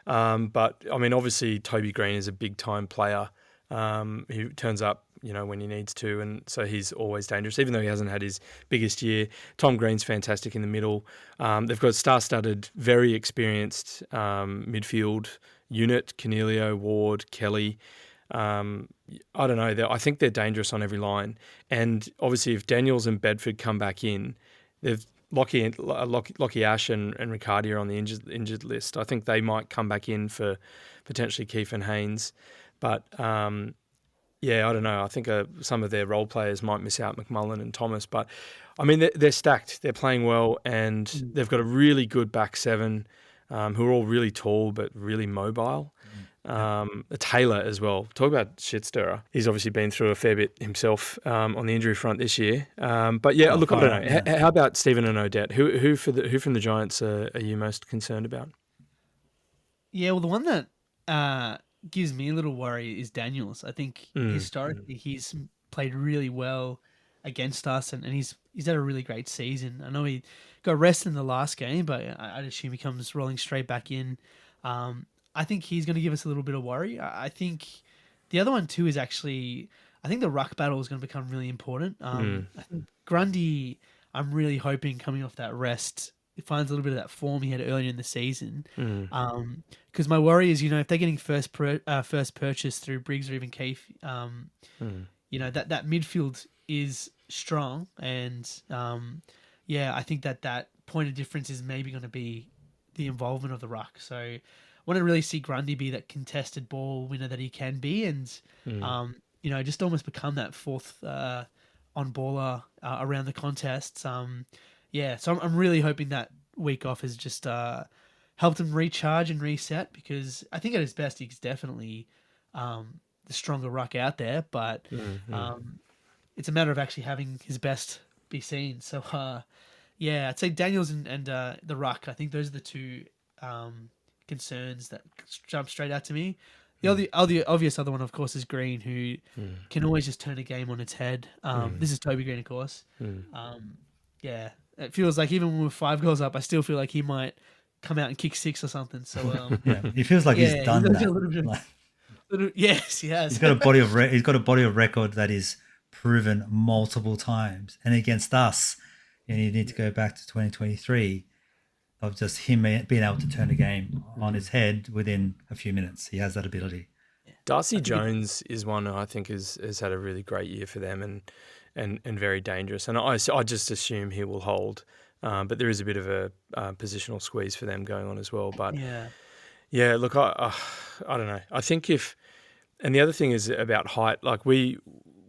But, I mean, obviously Toby Green is a big-time player. He turns up when he needs to, and so he's always dangerous, even though he hasn't had his biggest year. Tom Green's fantastic in the middle. They've got star-studded, very experienced midfield unit: Canelio, Ward, Kelly. I don't know. I think they're dangerous on every line, and obviously if Daniels and Bedford come back in, they've Lockie Ash and Riccardi are on the injured list. I think they might come back in for potentially Keith and Haynes. But, I don't know. I think some of their role players might miss out, McMullen and Thomas. But, I mean, they're stacked. They're playing well, and they've got a really good back seven who are all really tall but really mobile. Taylor as well. Talk about shit stirrer. He's obviously been through a fair bit himself on the injury front this year. But I don't know. Yeah. How about Stephen and Odette? Who from the Giants are you most concerned about? Yeah, well, the one that gives me a little worry is Daniels. I think historically he's played really well against us, and he's had a really great season. I know he got rested in the last game, but I'd assume he comes rolling straight back in. I think he's going to give us a little bit of worry. I think the other one too is actually, I think the ruck battle is going to become really important. I think Grundy, I'm really hoping coming off that rest, he finds a little bit of that form he had earlier in the season. Because my worry is, if they're getting first purchase through Briggs or even Keith, that midfield is strong, and I think that point of difference is maybe going to be the involvement of the ruck. So I want to really see Grundy be that contested ball winner that he can be, and just almost become that fourth on baller around the contests. So I'm really hoping that week off has just helped him recharge and reset, because I think at his best he's definitely the stronger ruck out there, but it's a matter of actually having his best be seen. So I'd say Daniels and the ruck. I think those are the two concerns that jump straight out to me. The obvious other one, of course, is Green, who can always just turn a game on its head. This is Toby Green, of course. It feels like even when we're 5 goals up, I still feel like he might come out and kick 6 or something. So he feels like he's done that. Yes, he has. He's got a body of record that is proven multiple times, and against us, and you need to go back to 2023 of just him being able to turn a game on his head within a few minutes. He has that ability. Darcy Jones is one who I think has had a really great year for them and very dangerous. And I just assume he will hold. But there is a bit of a positional squeeze for them going on as well. But look, I don't know. I think and the other thing is about height. Like we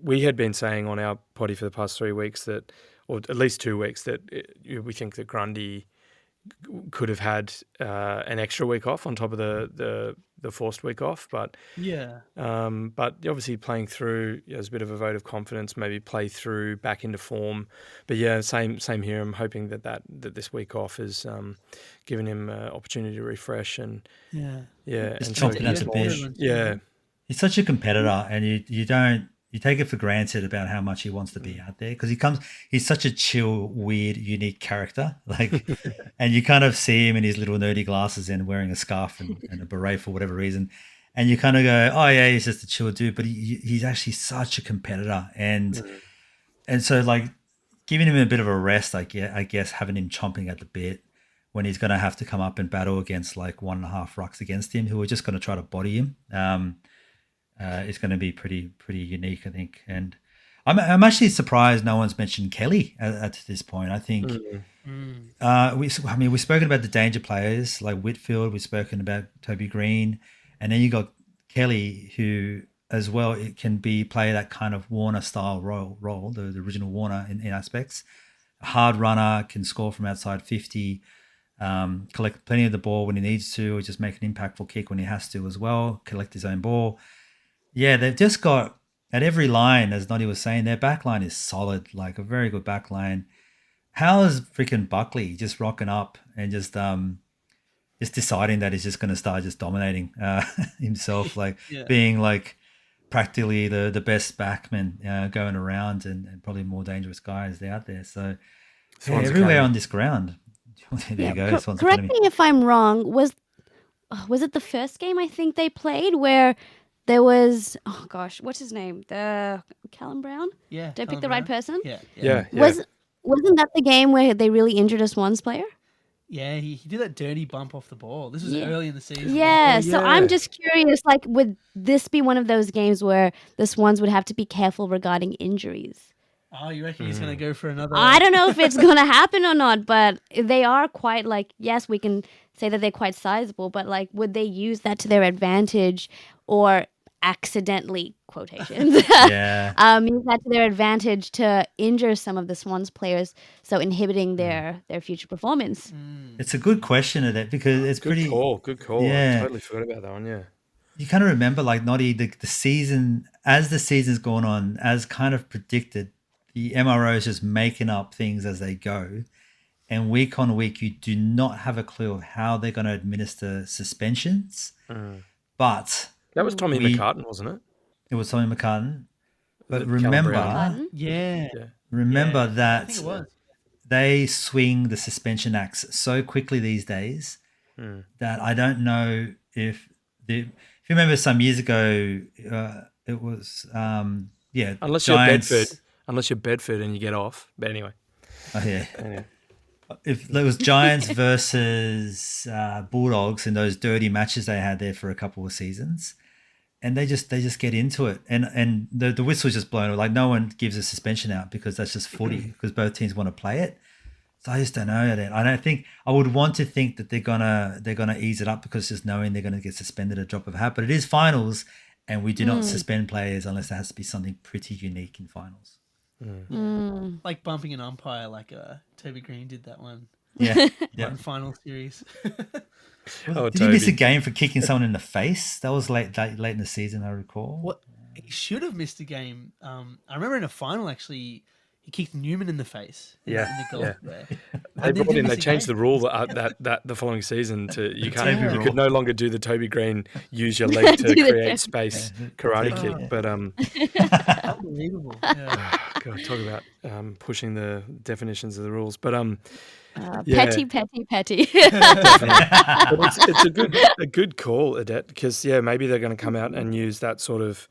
had been saying on our potty for the past 3 weeks that, or at least 2 weeks, that we think that Grundy could have had an extra week off on top of the forced week off, but obviously playing through as a bit of a vote of confidence, maybe play through back into form. But same here. I'm hoping that this week off has given him an opportunity to refresh and just chomping at the bit. Yeah, he's such a competitor, and you take it for granted about how much he wants to be out there, because he's such a chill, weird, unique character. Like, and you kind of see him in his little nerdy glasses and wearing a scarf and a beret for whatever reason. And you kind of go, oh yeah, he's just a chill dude, but he's actually such a competitor. And so like giving him a bit of a rest, I guess having him chomping at the bit when he's going to have to come up and battle against like 1.5 rucks against him who are just going to try to body him. It's going to be pretty unique, I think. And I'm actually surprised no one's mentioned Kelly at this point. I think we've spoken about the danger players like Whitfield, we've spoken about Toby Green, and then you got Kelly, who as well it can play that kind of Warner style role, the original Warner in aspects. A hard runner, can score from outside 50, collect plenty of the ball when he needs to, or just make an impactful kick when he has to as well, collect his own ball. Yeah, they've just got, at every line, as Noddy was saying, their back line is solid, like a very good back line. How is freaking Buckley just rocking up and just deciding that he's just going to start just dominating himself, like being like practically the best backman going around and probably more dangerous guys out there. So everywhere on this ground. There you go. Correct me if I'm wrong. Was it the first game I think they played where there was, oh gosh, what's his name? The Callum Brown? Yeah. Did I pick Callum the right Brown. person? Yeah. Yeah. Wasn't that the game where they really injured a Swans player? Yeah, he did that dirty bump off the ball. This was Yeah. early in the season. Yeah, so I'm yeah. just curious, like, would this be one of those games where the Swans would have to be careful regarding injuries? Oh, you reckon he's going to go for another? I don't know if it's going to happen or not, but they are quite, like, yes, we can say that they're quite sizable, but, like, would they use that to their advantage or accidentally, quotations, Yeah. use that to their advantage to injure some of the Swans players, so inhibiting their future performance? It's a good question, Odette, because it's Good pretty. call. Good call. Yeah. I totally forgot about that one. Yeah. You kind of remember, like, Noddy, the season, as the season's gone on, as kind of predicted, the MRO is just making up things as they go. And week on week, you do not have a clue of how they're going to administer suspensions. But That was Tommy McCartan, wasn't it? it was Tommy McCartan. But Callum Brown. remember, Yeah. remember I that think it was. they swing the suspension acts so quickly these days that I don't know if you remember some years ago, it was Unless Giants. you're Bedford. Unless you're Bedford and you get off. But anyway. Oh yeah. Anyway. If there was Giants versus Bulldogs in those dirty matches they had there for a couple of seasons, and they just get into it, and the whistle's just blown. Like no one gives a suspension out because that's just footy because both teams want to play it. So I just don't know. I don't think I would want to think that they're gonna ease it up because just knowing they're gonna get suspended a drop of a hat. But it is finals, and we do not suspend players unless there has to be something pretty unique in finals. Like bumping an umpire, like Toby Green did that one Yeah, yeah. in final series. Did he miss a game for kicking someone in the face? That was late in the season, I recall. What he should have missed a game. I remember in a final actually, he kicked Newman in the face. In the goal there. They changed the rule that the following season to you could no longer do the Toby Green use your leg to create space karate kick. But Unbelievable. Yeah. God, talk about pushing the definitions of the rules. But Petty. But it's a good call, Odette, because maybe they're going to come out and use that sort of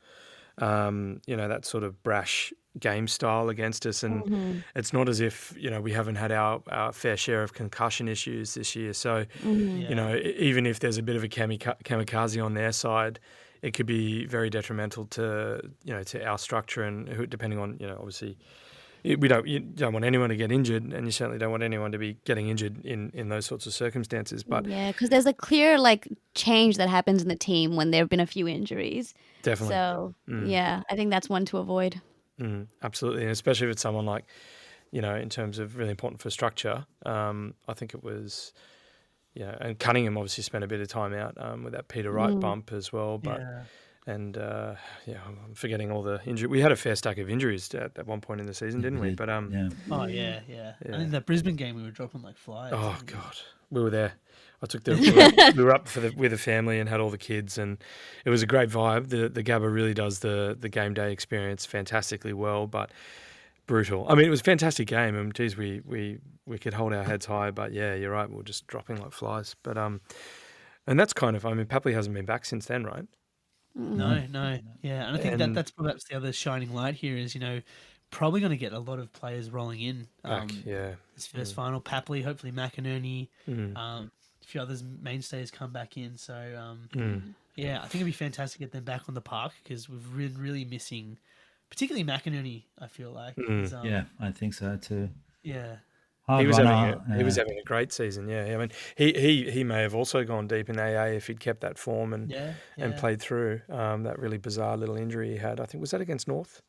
that sort of brash game style against us, and it's not as if we haven't had our fair share of concussion issues this year. So even if there's a bit of a kamikaze on their side, it could be very detrimental to to our structure, and depending on obviously. You don't want anyone to get injured, and you certainly don't want anyone to be getting injured in those sorts of circumstances. But yeah, because there's a clear change that happens in the team when there have been a few injuries. Definitely. So I think that's one to avoid. Absolutely, and especially if it's someone like in terms of really important for structure. I think it was and Cunningham obviously spent a bit of time out with that Peter Wright bump as well, but. Yeah. And I'm forgetting all the injury. We had a fair stack of injuries at one point in the season, didn't we? But Oh yeah. And in that Brisbane game, we were dropping like flies. Oh God, we were there. We were up with the family and had all the kids, and it was a great vibe. The Gabba really does the game day experience fantastically well, but brutal. I mean, it was a fantastic game, and geez, we could hold our heads high. But yeah, you're right. We were just dropping like flies. But and that's kind of. I mean, Papley hasn't been back since then, right? No. Yeah, and I think that's perhaps the other shining light here is, probably going to get a lot of players rolling in. This first final. Papley, hopefully McInerney, a few others mainstays come back in. So, I think it'd be fantastic to get them back on the park because we've been really missing, particularly McInerney, I feel like. Yeah, I think so too. Yeah. He was having a great season. Yeah, I mean, he may have also gone deep in AA if he'd kept that form and played through that really bizarre little injury he had. I think was that against North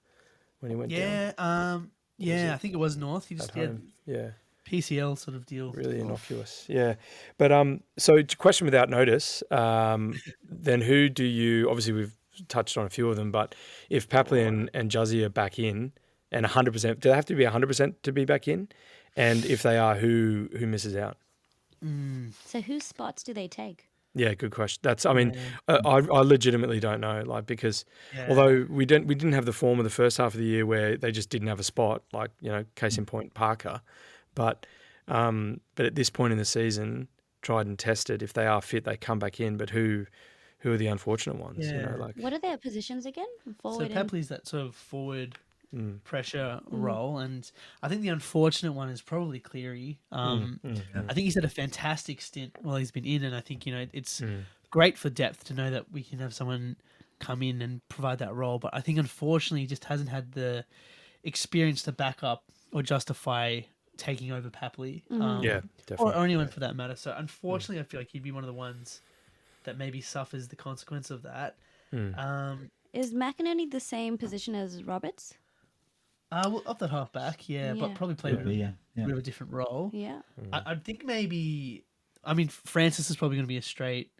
when he went down. I think it was North. He just had PCL sort of deal. Really innocuous. Yeah, but so question without notice. Then who do you? Obviously, we've touched on a few of them, but if Papley and Juzzy are back in and 100%, do they have to be 100% to be back in? And if they are, who misses out? So whose spots do they take? Yeah, good question. I legitimately don't know, because although we didn't have the form of the first half of the year where they just didn't have a spot, case in point Parker, but at this point in the season, tried and tested. If they are fit, they come back in. But who who are the unfortunate ones. You know, Yeah. like What are their positions again? So Forward and Papley's that sort of forward pressure Mm. role, and I think the unfortunate one is probably Cleary. I think he's had a fantastic stint while he's been in, and I think it's great for depth to know that we can have someone come in and provide that role. But I think unfortunately he just hasn't had the experience to back up or justify taking over Papley. yeah, Or definitely. anyone for that matter. So unfortunately, I feel like he'd be one of the ones that maybe suffers the consequence of that. is McInerney the same position as Roberts? Well, up that half back, yeah, Yeah. but probably played Could be, yeah. a bit of a different role. Yeah. I think maybe, I mean, Francis is probably going to be a straight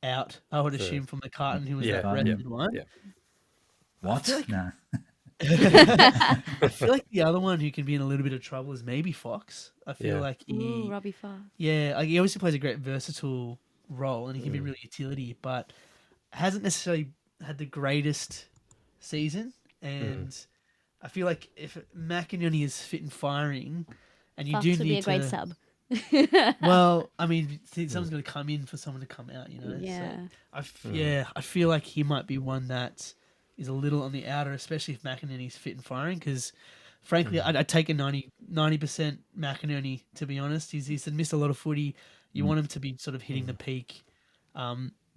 out, I would assume, from McCartan, who was Yeah, that rested one. yeah. What? Nah. I feel like the other one who can be in a little bit of trouble is maybe Fox. I feel Yeah. like Ooh, Robbie Farr. like he obviously plays a great versatile role and he can be really utility, but hasn't necessarily had the greatest season. And I feel like if McInerney is fit and firing, and you Fox do would need be a great to, sub. well, I mean, someone's going to come in for someone to come out, you know. Yeah. So I feel like he might be one that is a little on the outer, especially if McInerney's fit and firing. Because, frankly, I'd take a 90% McInerney, to be honest. He's missed a lot of footy. You want him to be sort of hitting the peak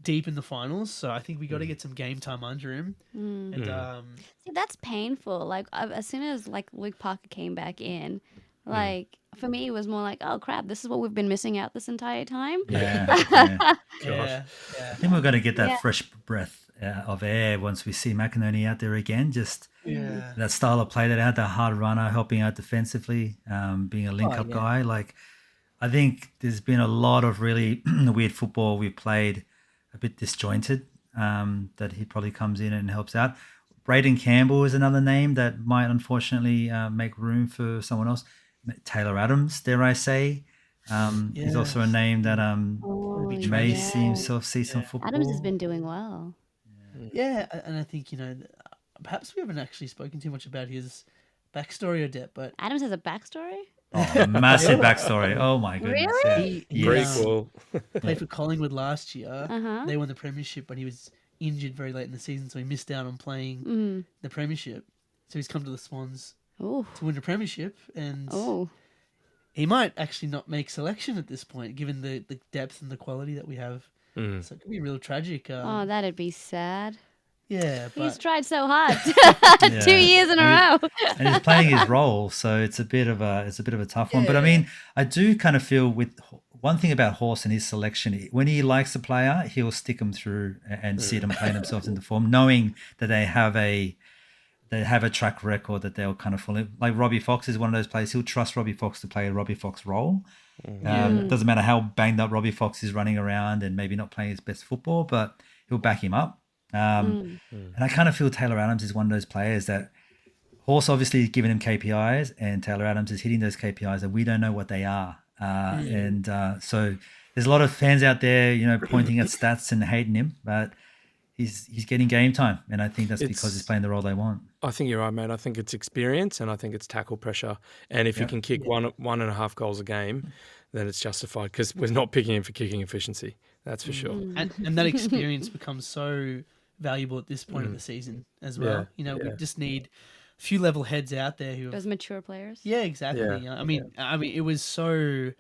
deep in the finals. So I think we got to get some game time under him. And See, that's painful. Like as soon as like Luke Parker came back in, like for me it was more like, oh crap, this is what we've been missing out this entire time. Yeah. yeah, I think we're going to get that fresh breath of air once we see McInerney out there again. Just yeah. that style of play that had, the hard runner, helping out defensively, being a link-up guy. Like, I think there's been a lot of really weird football we've played, a bit disjointed, that he probably comes in and helps out. Braden Campbell is another name that might unfortunately make room for someone else. Taylor Adams, dare I say. He's also a name that Oh, may yeah. see himself see some football. Adams has been doing well. Yeah, and I think, perhaps we haven't actually spoken too much about his backstory or depth, but Adams has a backstory. Oh, massive backstory. Oh my goodness. Really? he Prequel. played for Collingwood last year. Uh-huh. They won the premiership, but he was injured very late in the season, so he missed out on playing the premiership. So he's come to the Swans Oh, to win the premiership, and oh, he might actually not make selection at this point, given the depth and the quality that we have. So it could be real tragic. oh, that'd be sad. Yeah, He's but tried so hard, 2 years in a row. And he's playing his role, so it's a bit of a tough one. But I mean, I do kind of feel with one thing about Horse and his selection, when he likes a player, he'll stick them through and see them play themselves into form, knowing that they have a track record that they'll kind of follow. Like Robbie Fox is one of those players. He'll trust Robbie Fox to play a Robbie Fox role. Doesn't matter how banged up Robbie Fox is running around and maybe not playing his best football, but he'll back him up. And I kind of feel Taylor Adams is one of those players that Horse obviously is giving him KPIs, and Taylor Adams is hitting those KPIs, and we don't know what they are. So there's a lot of fans out there, pointing at stats and hating him, but he's getting game time, and I think that's because he's playing the role they want. I think you're right, mate. I think it's experience, and I think it's tackle pressure. And if you can kick 1.5 goals a game, then it's justified, because we're not picking him for kicking efficiency. That's for sure. and that experience becomes so valuable at this point of the season as well. We just need a few level heads out there who Those mature players. Yeah, exactly. Yeah. I mean, it was so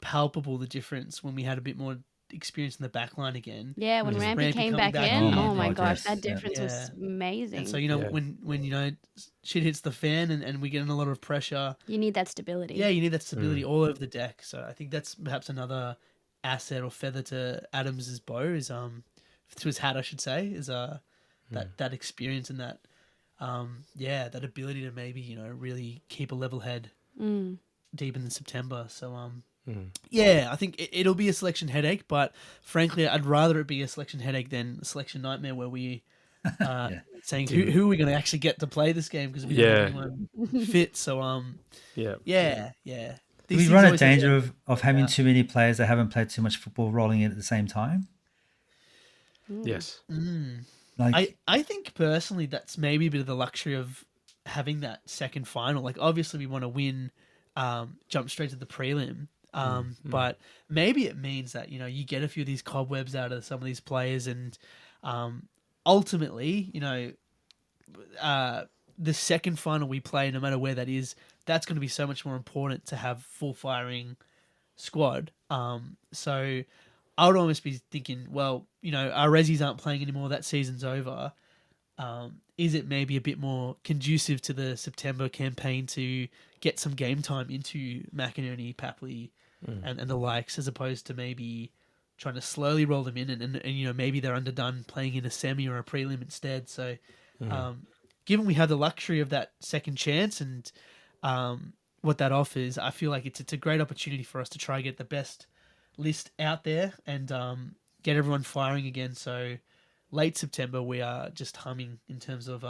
palpable, the difference when we had a bit more experience in the back line again. Yeah, when Just Rampy came back in, Oh oh my my gosh, God, that yes. difference was amazing. And so when shit hits the fan and we get in a lot of pressure, you need that stability. yeah, you need that stability all over the deck. So I think that's perhaps another asset or feather to Adams's bow, is to his hat, I should say, is that experience and that that ability to maybe really keep a level head deep in September. So I think it'll be a selection headache, but frankly, I'd rather it be a selection headache than a selection nightmare where we saying who are we going to actually get to play this game because we don't have anyone fit. So Do These we run a things always danger of having too many players that haven't played too much football rolling in at the same time? Yes. Like, I think personally that's maybe a bit of the luxury of having that second final. Like obviously we want to win, jump straight to the prelim. But maybe it means that, you get a few of these cobwebs out of some of these players, and ultimately, the second final we play, no matter where that is, that's going to be so much more important to have full firing squad. So I would almost be thinking, well, our Rezzies aren't playing anymore. That season's over. Is it maybe a bit more conducive to the September campaign to get some game time into McInerney, Papley, and the likes, as opposed to maybe trying to slowly roll them in, and maybe they're underdone playing in a semi or a prelim instead. So, given we have the luxury of that second chance and what that offers, I feel like it's a great opportunity for us to try and get the best list out there and get everyone firing again. So late September, we are just humming in terms of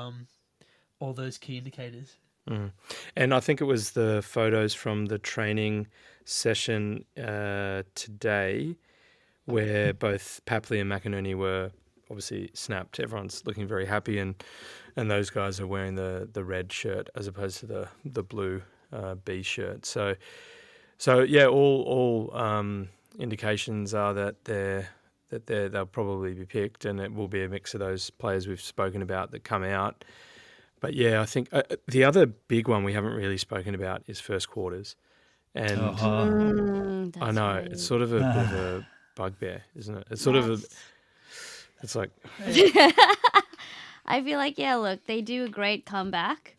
all those key indicators. And I think it was the photos from the training session today where both Papley and McInerney were obviously snapped. Everyone's looking very happy, and those guys are wearing the red shirt as opposed to the blue B shirt. So yeah, all indications are that they'll probably be picked, and it will be a mix of those players we've spoken about that come out. But yeah, I think the other big one we haven't really spoken about is first quarters, and I know right. it's sort of a bit of a bugbear, isn't it? It's sort of it's like I feel like, look, they do a great comeback,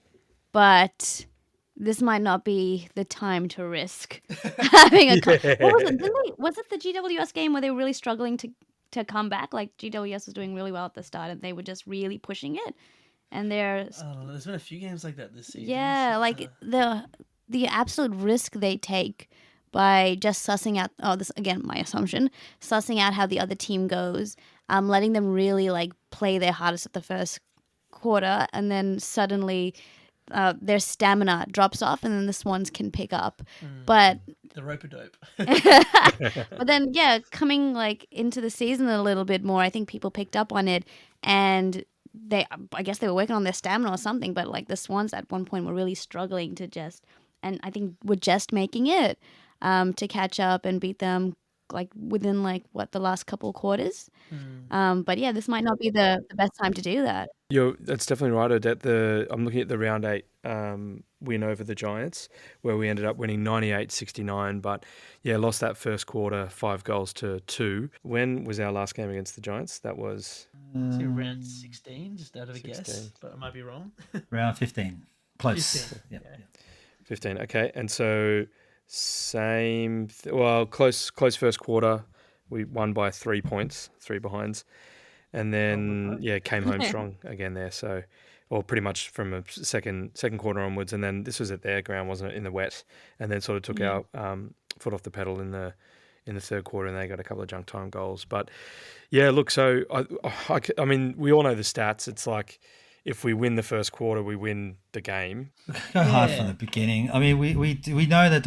but this might not be the time to risk having a what was it? Was it the GWS game where they were really struggling to come back? Like GWS was doing really well at the start, and they were just really pushing it. And there's been a few games like that this season. Yeah, like the absolute risk they take by just sussing out. Oh, this again, my assumption. Sussing out how the other team goes, letting them really like play their hardest at the first quarter, and then suddenly their stamina drops off, and then the Swans can pick up. But the rope-a-dope. but then coming like into the season a little bit more, I think people picked up on it, and I guess they were working on their stamina or something, but like the Swans at one point were really struggling and I think were just making it to catch up and beat them like within the last couple of quarters. But yeah, this might not be the best time to do that. That's definitely right, Odette. I'm looking at the round 8 win over the Giants, where we ended up winning 98-69, but lost that first quarter 5-2. When was our last game against the Giants? That was round 16, just out of a guess, but I might be wrong. Round 15. Close. 15. Yeah. 15, okay. And so close first quarter. We won by 3 points, 3 behinds. And then, came home strong again there. So, or pretty much from a second quarter onwards. And then this was at their ground, wasn't it, in the wet? And then sort of took our foot off the pedal in the third quarter, and they got a couple of junk time goals. But look, so I mean, we all know the stats. It's like if we win the first quarter, we win the game. Go hard from the beginning. I mean, we know that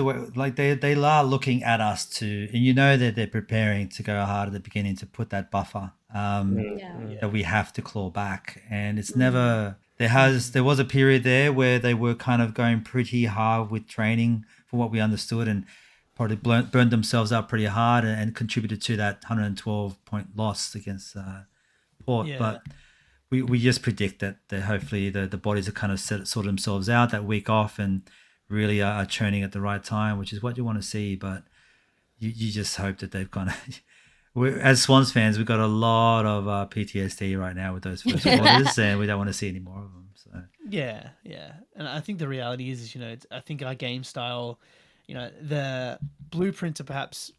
they are looking at us to, and you know that they're preparing to go hard at the beginning to put that buffer that we have to claw back. And it's never there was a period there where they were kind of going pretty hard with training for what we understood, and probably burned themselves up pretty hard and contributed to that 112-point loss against Port. But we just predict that hopefully the bodies are kind of sort themselves out that week off and really are churning at the right time, which is what you want to see. But you just hope that they've gone. As Swans fans, we've got a lot of PTSD right now with those first quarters, and we don't want to see any more of them. So and I think the reality is I think our game style, the blueprint to perhaps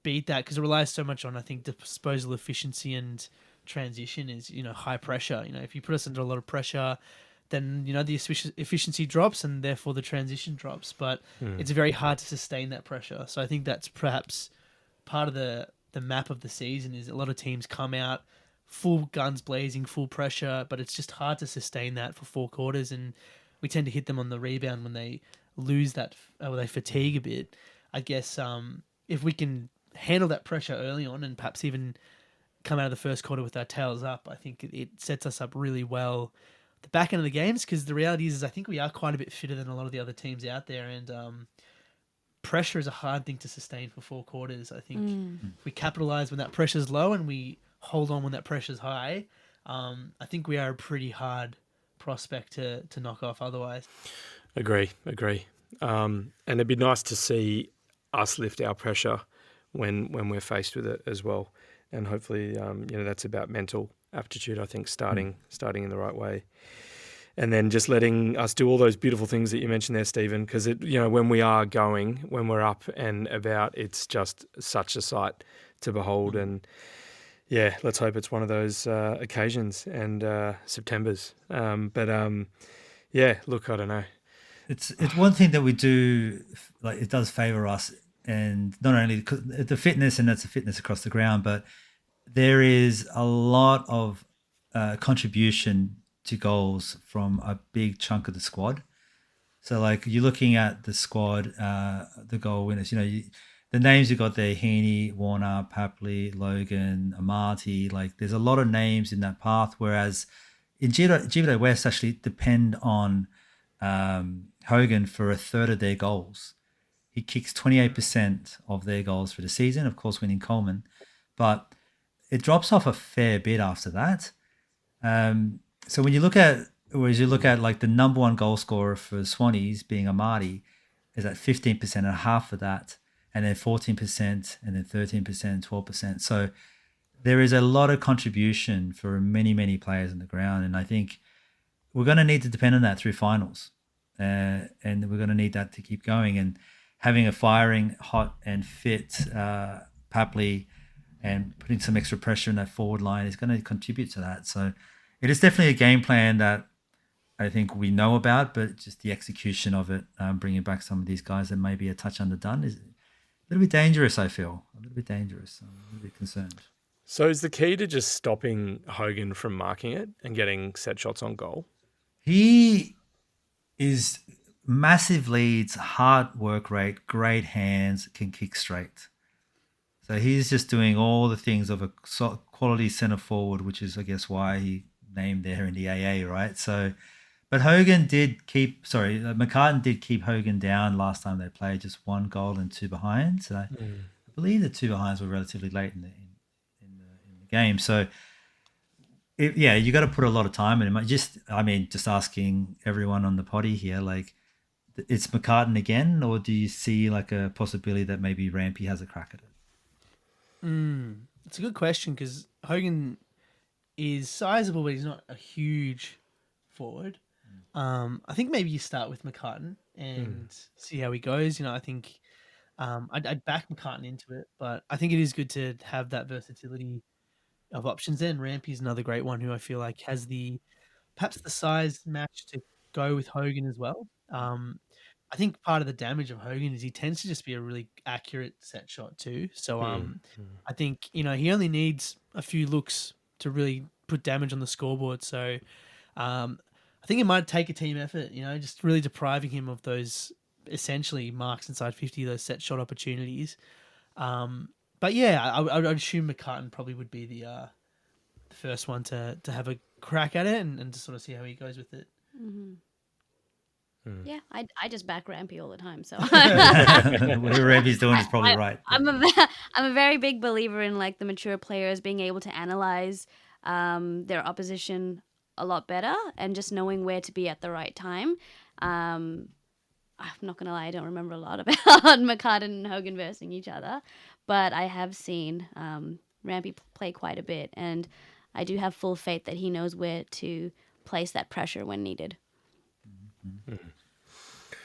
beat that, because it relies so much on, I think, disposal efficiency and transition is, high pressure. If you put us under a lot of pressure, then, the efficiency drops and therefore the transition drops. But it's very hard to sustain that pressure. So I think that's perhaps part of the map of the season is a lot of teams come out full guns blazing, full pressure, but it's just hard to sustain that for 4 quarters. And we tend to hit them on the rebound when they lose that, or they fatigue a bit. I guess if we can handle that pressure early on and perhaps even come out of the first quarter with our tails up, I think it sets us up really well the back end of the games, because the reality is I think we are quite a bit fitter than a lot of the other teams out there, and pressure is a hard thing to sustain for 4 quarters. I think if we capitalize when that pressure's low and we hold on when that pressure's high, I think we are a pretty hard prospect to knock off otherwise. Agree. And it'd be nice to see us lift our pressure when we're faced with it as well. And hopefully, that's about mental aptitude, I think, starting in the right way. And then just letting us do all those beautiful things that you mentioned there, Stephen, because when we are going, when we're up and about, it's just such a sight to behold. And yeah, let's hope it's one of those occasions and Septembers. Yeah, look, I don't know. It's one thing that we do, like it does favour us, and not only the fitness, and that's the fitness across the ground, but there is a lot of contribution to goals from a big chunk of the squad. So like you're looking at the squad, the goal winners, the names you got there, Heaney, Warner, Papley, Logan, Amati, like there's a lot of names in that path, whereas in GWS actually depend on Hogan for a third of their goals. He kicks 28% of their goals for the season, of course winning Coleman, but it drops off a fair bit after that. So when you look at like the number one goal scorer for Swannies being Amati is at 15% and half of that, and then 14% and then 13%, 12%. So there is a lot of contribution for many, many players on the ground. And I think we're going to need to depend on that through finals. And we're going to need that to keep going. And having a firing, hot and fit Papley and putting some extra pressure in that forward line is going to contribute to that. So it is definitely a game plan that I think we know about, but just the execution of it, bringing back some of these guys that may be a touch underdone is a little bit dangerous, I feel. A little bit dangerous. I'm a little bit concerned. So is the key to just stopping Hogan from marking it and getting set shots on goal? He is massive leads, hard work rate, great hands, can kick straight. So he's just doing all the things of a quality centre forward, which is, I guess, why he named there in the AA, right? So, but McCartan did keep Hogan down last time they played, just 1 goal and 2 behinds. And I believe the 2 behinds were relatively late in the game. So, you got to put a lot of time in it. Just asking everyone on the potty here, like, it's McCartan again, or do you see like a possibility that maybe Rampy has a crack at it? It's a good question because Hogan is sizable, but he's not a huge forward. I think maybe you start with McCartan and see how he goes. I think I'd back McCartan into it, but I think it is good to have that versatility of options. Then Rampy's another great one who I feel like has perhaps the size match to go with Hogan as well. I think part of the damage of Hogan is he tends to just be a really accurate set shot too. So I think he only needs a few looks to really put damage on the scoreboard. So I think it might take a team effort, just really depriving him of those essentially marks inside 50, those set shot opportunities. But yeah, I would assume McCartan probably would be the first one to have a crack at it and to sort of see how he goes with it. Mm-hmm. Yeah, I just back Rampy all the time. So whatever Rampy's doing is probably right. I'm a very big believer in like the mature players being able to analyze their opposition a lot better and just knowing where to be at the right time. I'm not gonna lie, I don't remember a lot about McCartan and Hogan versing each other, but I have seen Rampy play quite a bit, and I do have full faith that he knows where to place that pressure when needed.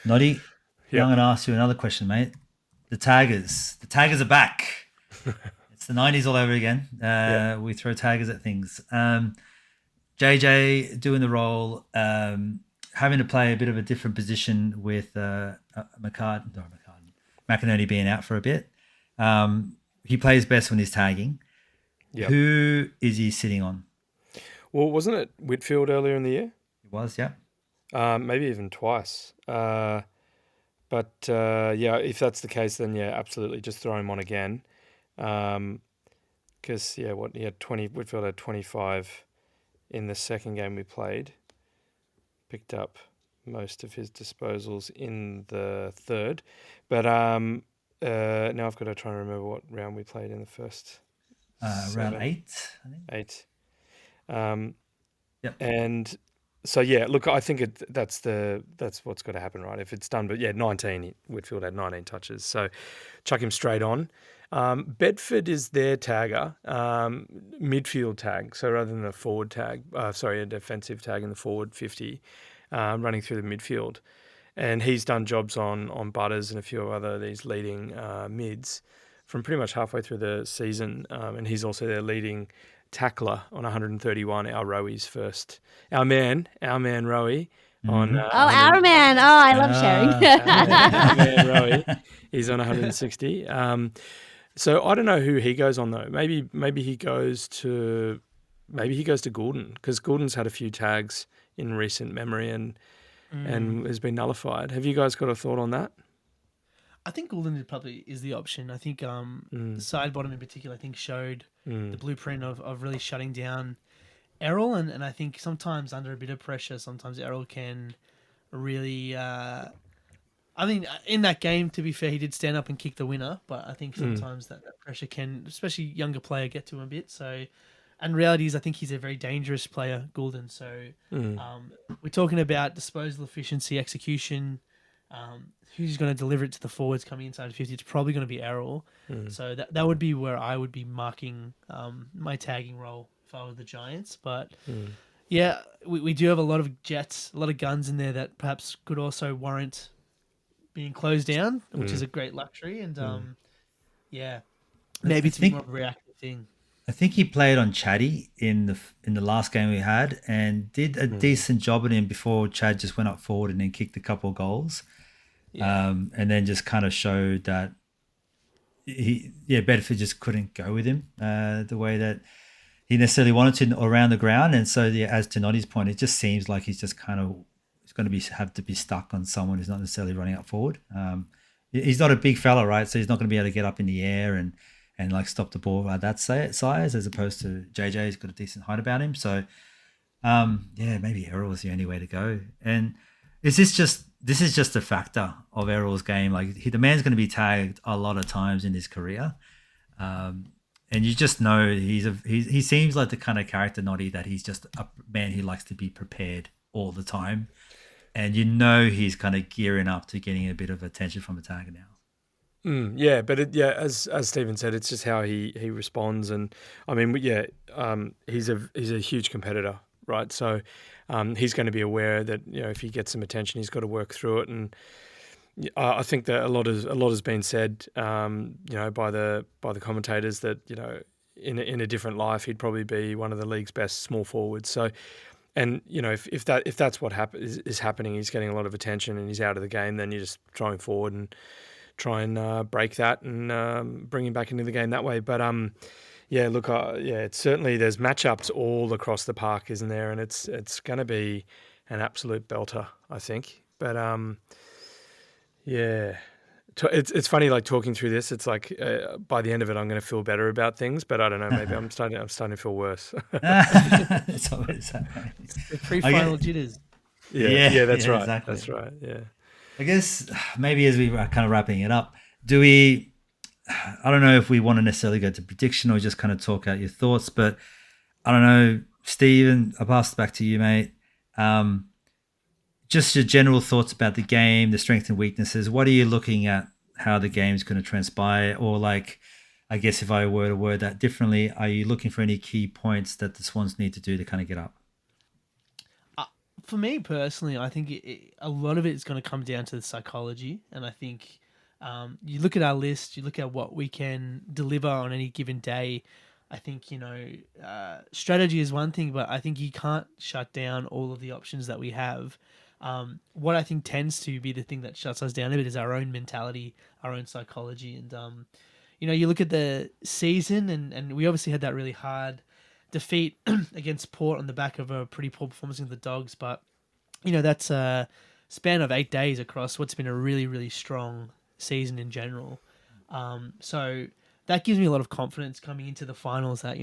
Noddy, I'm going to ask you another question, mate. The Taggers are back. It's the 90s all over again. We throw Taggers at things. JJ doing the role, having to play a bit of a different position with McInerney being out for a bit. He plays best when he's tagging. Yep. Who is he sitting on? Well, wasn't it Whitfield earlier in the year? It was, yeah. Maybe even twice. But if that's the case, then absolutely, just throw him on again. Because he had 20. Whitfield had 25 in the second game we played. Picked up most of his disposals in the third. But now I've got to try and remember what round we played in the first Round 8, I think. 8. Um, Yep. And so yeah, look, I think that's what's got to happen, right? If it's done, but yeah, 19. Whitfield had 19 touches, so chuck him straight on. Bedford is their tagger, midfield tag. So rather than a forward tag, a defensive tag in the forward 50, running through the midfield, and he's done jobs on Butters and a few other these leading mids from pretty much halfway through the season, and he's also their leading tackler on 131. Our Rowies first. Our man Rowie on. Our man. Oh, I love sharing. Our man Rowie. He's on 160. So I don't know who he goes on though. Maybe he goes to Goulden, because Goulden's had a few tags in recent memory and has been nullified. Have you guys got a thought on that? I think Goulden probably is the option. I think the side bottom in particular, I think, showed the blueprint of really shutting down Errol, and I think sometimes under a bit of pressure, sometimes Errol can really. I mean, in that game, to be fair, he did stand up and kick the winner, but I think sometimes that pressure can, especially younger player, get to him a bit. So, and reality is, I think he's a very dangerous player, Goulden. So, we're talking about disposal efficiency, execution. Who's going to deliver it to the forwards coming inside of 50? It's probably going to be Errol. So that would be where I would be marking my tagging role if I were the Giants. But yeah, we do have a lot of jets, a lot of guns in there that perhaps could also warrant being closed down, which is a great luxury. And maybe it's more of a reactive thing. I think he played on Chatty in the last game we had and did a decent job at him before Chad just went up forward and then kicked a couple of goals. And then just kind of showed that Bedford just couldn't go with him the way that he necessarily wanted to around the ground. And so as to Noddy's point, it just seems like he's just kind of going to have to be stuck on someone who's not necessarily running up forward. He's not a big fella, right? So he's not going to be able to get up in the air and like stop the ball at that size, as opposed to JJ, who's got a decent height about him. So maybe Errol was the only way to go. And this is just a factor of Errol's game. Like the man's going to be tagged a lot of times in his career, and you just know he seems like the kind of character, Noddy, that he's just a man who likes to be prepared all the time, and you know he's kind of gearing up to getting a bit of attention from a tagger now. As Stephen said, it's just how he responds, and I mean, he's a huge competitor, right? So he's going to be aware that if he gets some attention, he's got to work through it, and I think that a lot has been said, by the commentators that in a different life he'd probably be one of the league's best small forwards. So, and if that's what is happening, he's getting a lot of attention and he's out of the game, then you just throw him forward and try and break that and bring him back into the game that way. But it's certainly, there's matchups all across the park, isn't there? And it's going to be an absolute belter, I think. But it's funny, like talking through this. It's like by the end of it, I'm going to feel better about things. But I don't know, maybe I'm starting to feel worse. It's always that way. The pre-final jitters. That's right. Exactly. That's right. Yeah. I guess maybe as we were kind of wrapping it up, I don't know if we want to necessarily go to prediction or just kind of talk out your thoughts, but I don't know, Stephen, I'll pass it back to you, mate. Just your general thoughts about the game, the strengths and weaknesses. What are you looking at how the game's going to transpire? Or like, I guess if I were to word that differently, are you looking for any key points that the Swans need to do to kind of get up? For me personally, I think a lot of it is going to come down to the psychology. And I think you look at our list, you look at what we can deliver on any given day. I think, strategy is one thing, but I think you can't shut down all of the options that we have. What I think tends to be the thing that shuts us down a bit is our own mentality, our own psychology. And, you look at the season and we obviously had that really hard defeat against Port on the back of a pretty poor performance of the Dogs. But, that's a span of 8 days across what's been a really, really strong season in general. So that gives me a lot of confidence coming into the finals that,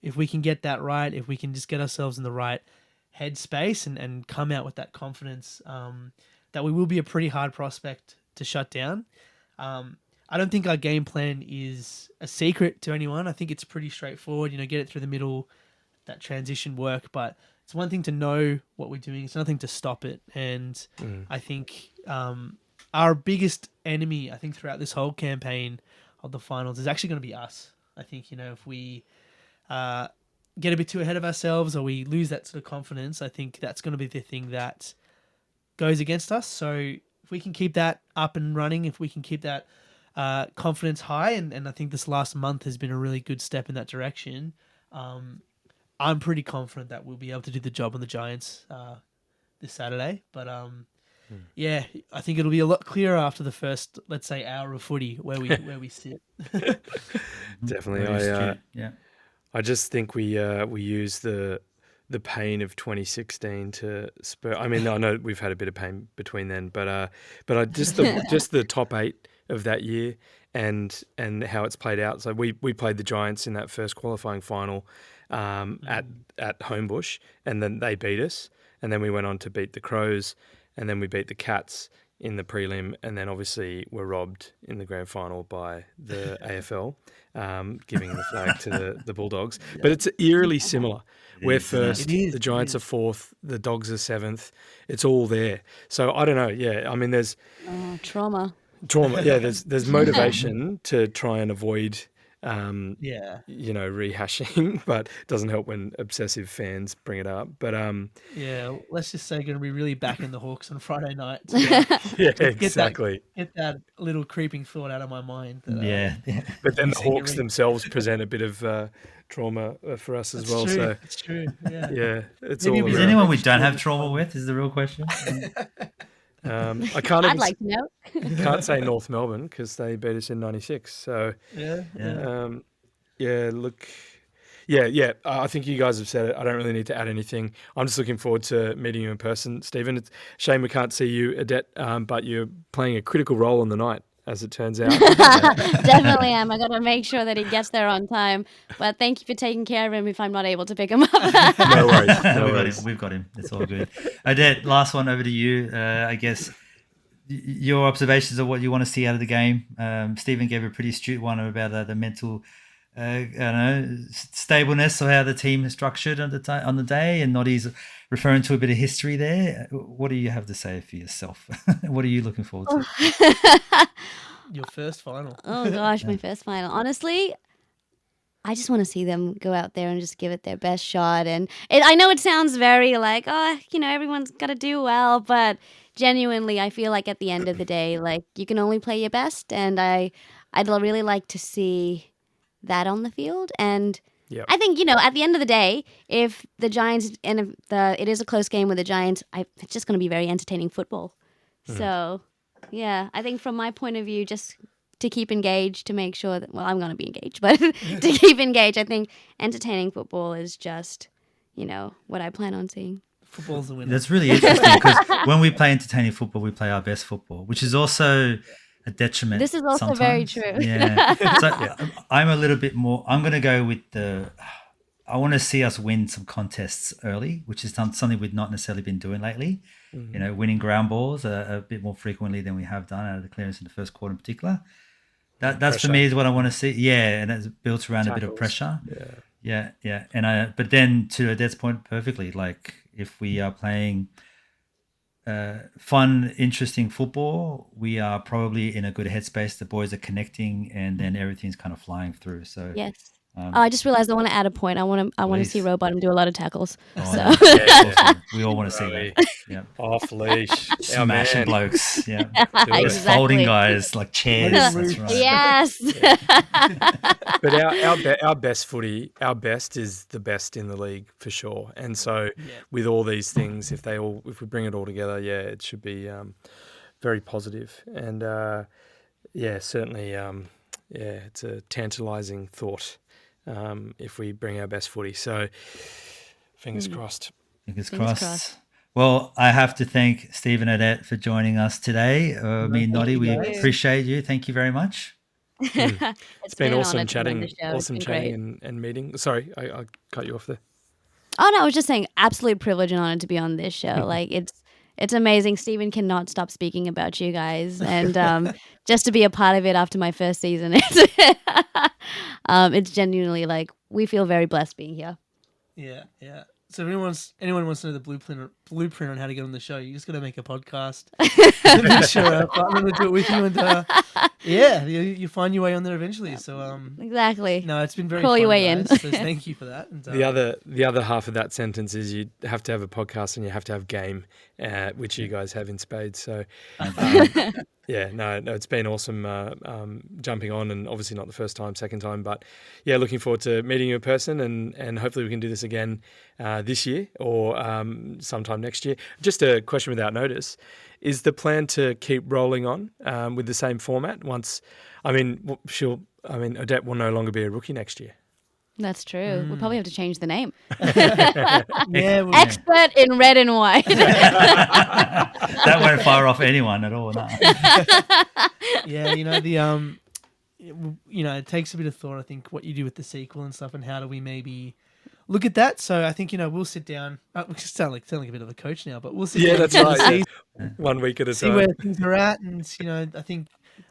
if we can get that right, if we can just get ourselves in the right headspace and come out with that confidence that we will be a pretty hard prospect to shut down. I don't think our game plan is a secret to anyone. I think it's pretty straightforward. Get it through the middle, that transition work. But it's one thing to know what we're doing. It's another thing to stop it. And I think our biggest enemy, I think, throughout this whole campaign of the finals is actually going to be us. I think, if we get a bit too ahead of ourselves or we lose that sort of confidence, I think that's going to be the thing that goes against us. So if we can keep that up and running, if we can keep that confidence high, and I think this last month has been a really good step in that direction, I'm pretty confident that we'll be able to do the job on the Giants this Saturday. But yeah, I think it'll be a lot clearer after the first, let's say, hour of footy where we sit. Definitely. Yeah. I just think we use the pain of 2016 to spur. I mean, I know we've had a bit of pain between then, but I just the top 8 of that year and how it's played out. So we played the Giants in that first qualifying final at Homebush, and then they beat us, and then we went on to beat the Crows, and then we beat the Cats in the prelim, and then obviously were robbed in the grand final by the AFL, giving the flag to the Bulldogs. But it's eerily similar. We're first, the Giants are 4th, the Dogs are 7th. It's all there. So I don't know. Yeah, I mean, there's trauma. Yeah, there's motivation to try and avoid rehashing, but it doesn't help when obsessive fans bring it up. But yeah, let's just say going to be really backing the Hawks on Friday night. Yeah, exactly. Get that little creeping thought out of my mind. But then the Hawks themselves present a bit of trauma for us as well. True. So it's true. Yeah. Yeah, it's Maybe all Is around. there anyone we don't have trauma with? Is the real question. I can't I'd even like to know. can't say North Melbourne because they beat us in '96. So look. Yeah. I think you guys have said it. I don't really need to add anything. I'm just looking forward to meeting you in person, Stephen. It's a shame we can't see you, Odette, but you're playing a critical role in the night, as it turns out. Definitely am. I got to make sure that he gets there on time. But thank you for taking care of him if I'm not able to pick him up. No worries. We've got him. It's all good. Odette, last one over to you. I guess your observations of what you want to see out of the game. Stephen gave a pretty astute one about the mental stableness of how the team is structured on the day, and Noddy's referring to a bit of history there. What do you have to say for yourself? What are you looking forward to? Your first final. Oh gosh, my first final. Honestly, I just want to see them go out there and just give it their best shot. And I know it sounds very like, everyone's got to do well, but genuinely, I feel like at the end of the day, like you can only play your best, and I'd really like to see that on the field. And I think, at the end of the day, if the Giants, and if it is a close game with the Giants, it's just going to be very entertaining football. So, yeah, I think from my point of view, just to keep engaged, to make sure that, I'm going to be engaged, but to keep engaged, I think entertaining football is just, what I plan on seeing. Football's the winner. That's really interesting because when we play entertaining football, we play our best football, which is also a detriment. This is also sometimes. very true. Yeah. So I'm a little bit more, I'm going to go with I want to see us win some contests early, which is something we've not necessarily been doing lately. Winning ground balls a bit more frequently than we have done out of the clearance in the first quarter in particular. That's pressure. For me is what I want to see. Yeah, and that's built around a bit of pressure. Yeah. And but then to Odette's point perfectly, like if we are playing fun, interesting football, we are probably in a good headspace. The boys are connecting, and then everything's kind of flying through. So yes. I just realized I want to add a point. I want to see Robottom do a lot of tackles. Awesome. We all want to see that. Yeah. Off leash, smashing blokes. Yeah, Exactly. folding guys like chairs. That's right. Yes. But our best footy, our best is the best in the league for sure. And so with all these things, if we bring it all together, it should be very positive. And certainly, it's a tantalising thought. If we bring our best footy. So fingers crossed. Fingers crossed. Well, I have to thank Stephen and Odette for joining us today. Me and Noddy, we appreciate you. Thank you very much. It's been awesome chatting. Awesome chatting and meeting. Sorry, I cut you off there. Oh no, I was just saying, absolute privilege and honor to be on this show. Like it's amazing. Stephen cannot stop speaking about you guys, and just to be a part of it after my first season, it's genuinely like we feel very blessed being here. Yeah, yeah. So if anyone wants to know the blueprint on how to get on the show, you just got to make a podcast. Make sure our partner will do it with you, and you find your way on there eventually. So Exactly. no, it's been very Crawl fun, your way guys, in. So thank you for that. And, The other half of that sentence is you have to have a podcast and you have to have game, which you guys have in spades. So, no, it's been awesome jumping on, and obviously not the first time, second time, but yeah, looking forward to meeting you in person, and hopefully we can do this again this year or sometime next year. Just a question without notice: is the plan to keep rolling on with the same format? Odette will no longer be a rookie next year. That's true. We'll probably have to change the name. Expert Expert in red and white. That won't fire off anyone at all. No. Yeah, it takes a bit of thought. I think what you do with the sequel and stuff, and how do we maybe look at that? So I think we'll sit down. We sound like a bit of a coach now, but we'll sit down. That's right. Yeah. 1 week at a see time. where things are at, and I think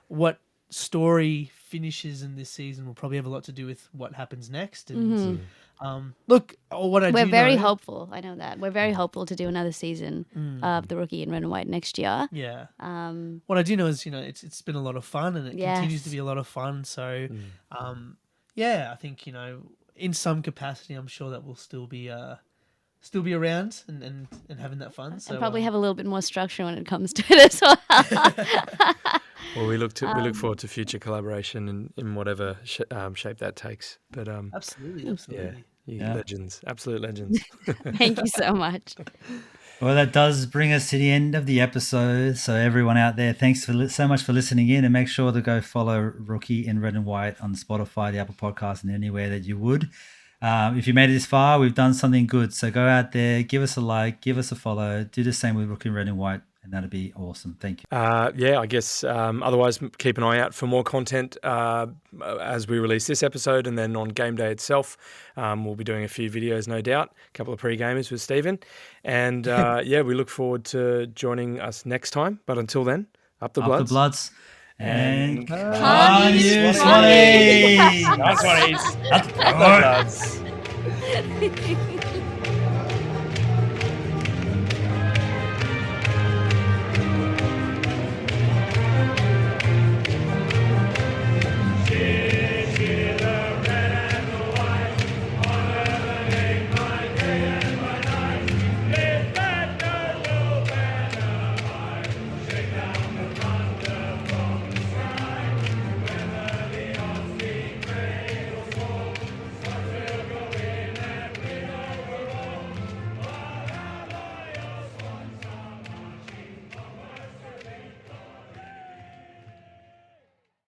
what story finishes in this season will probably have a lot to do with what happens next. And look, we're very hopeful. I know that we're very hopeful to do another season of the Rookie in Red and White next year. Yeah. What I do know is it's been a lot of fun, and it continues to be a lot of fun. So, I think in some capacity, I'm sure that we'll still be around and having that fun. So and probably have a little bit more structure when it comes to it as well. Well, we look forward to future collaboration in whatever shape that takes. But absolutely. Legends, absolute legends. Thank you so much. Well, that does bring us to the end of the episode. So everyone out there, thanks so much for listening in, and make sure to go follow Rookie in Red and White on Spotify, the Apple Podcast, and anywhere that you would. If you made it this far, we've done something good. So go out there, give us a like, give us a follow, do the same with Rookie in Red and White, and that'd be awesome. Thank you. I guess otherwise keep an eye out for more content as we release this episode, and then on game day itself, we'll be doing a few videos, no doubt, a couple of pre-gamers with Stephen. And we look forward to joining us next time. But until then, up the Bloods. Up the Bloods. And Come you Swannies! Come Swannies! Up the Bloods.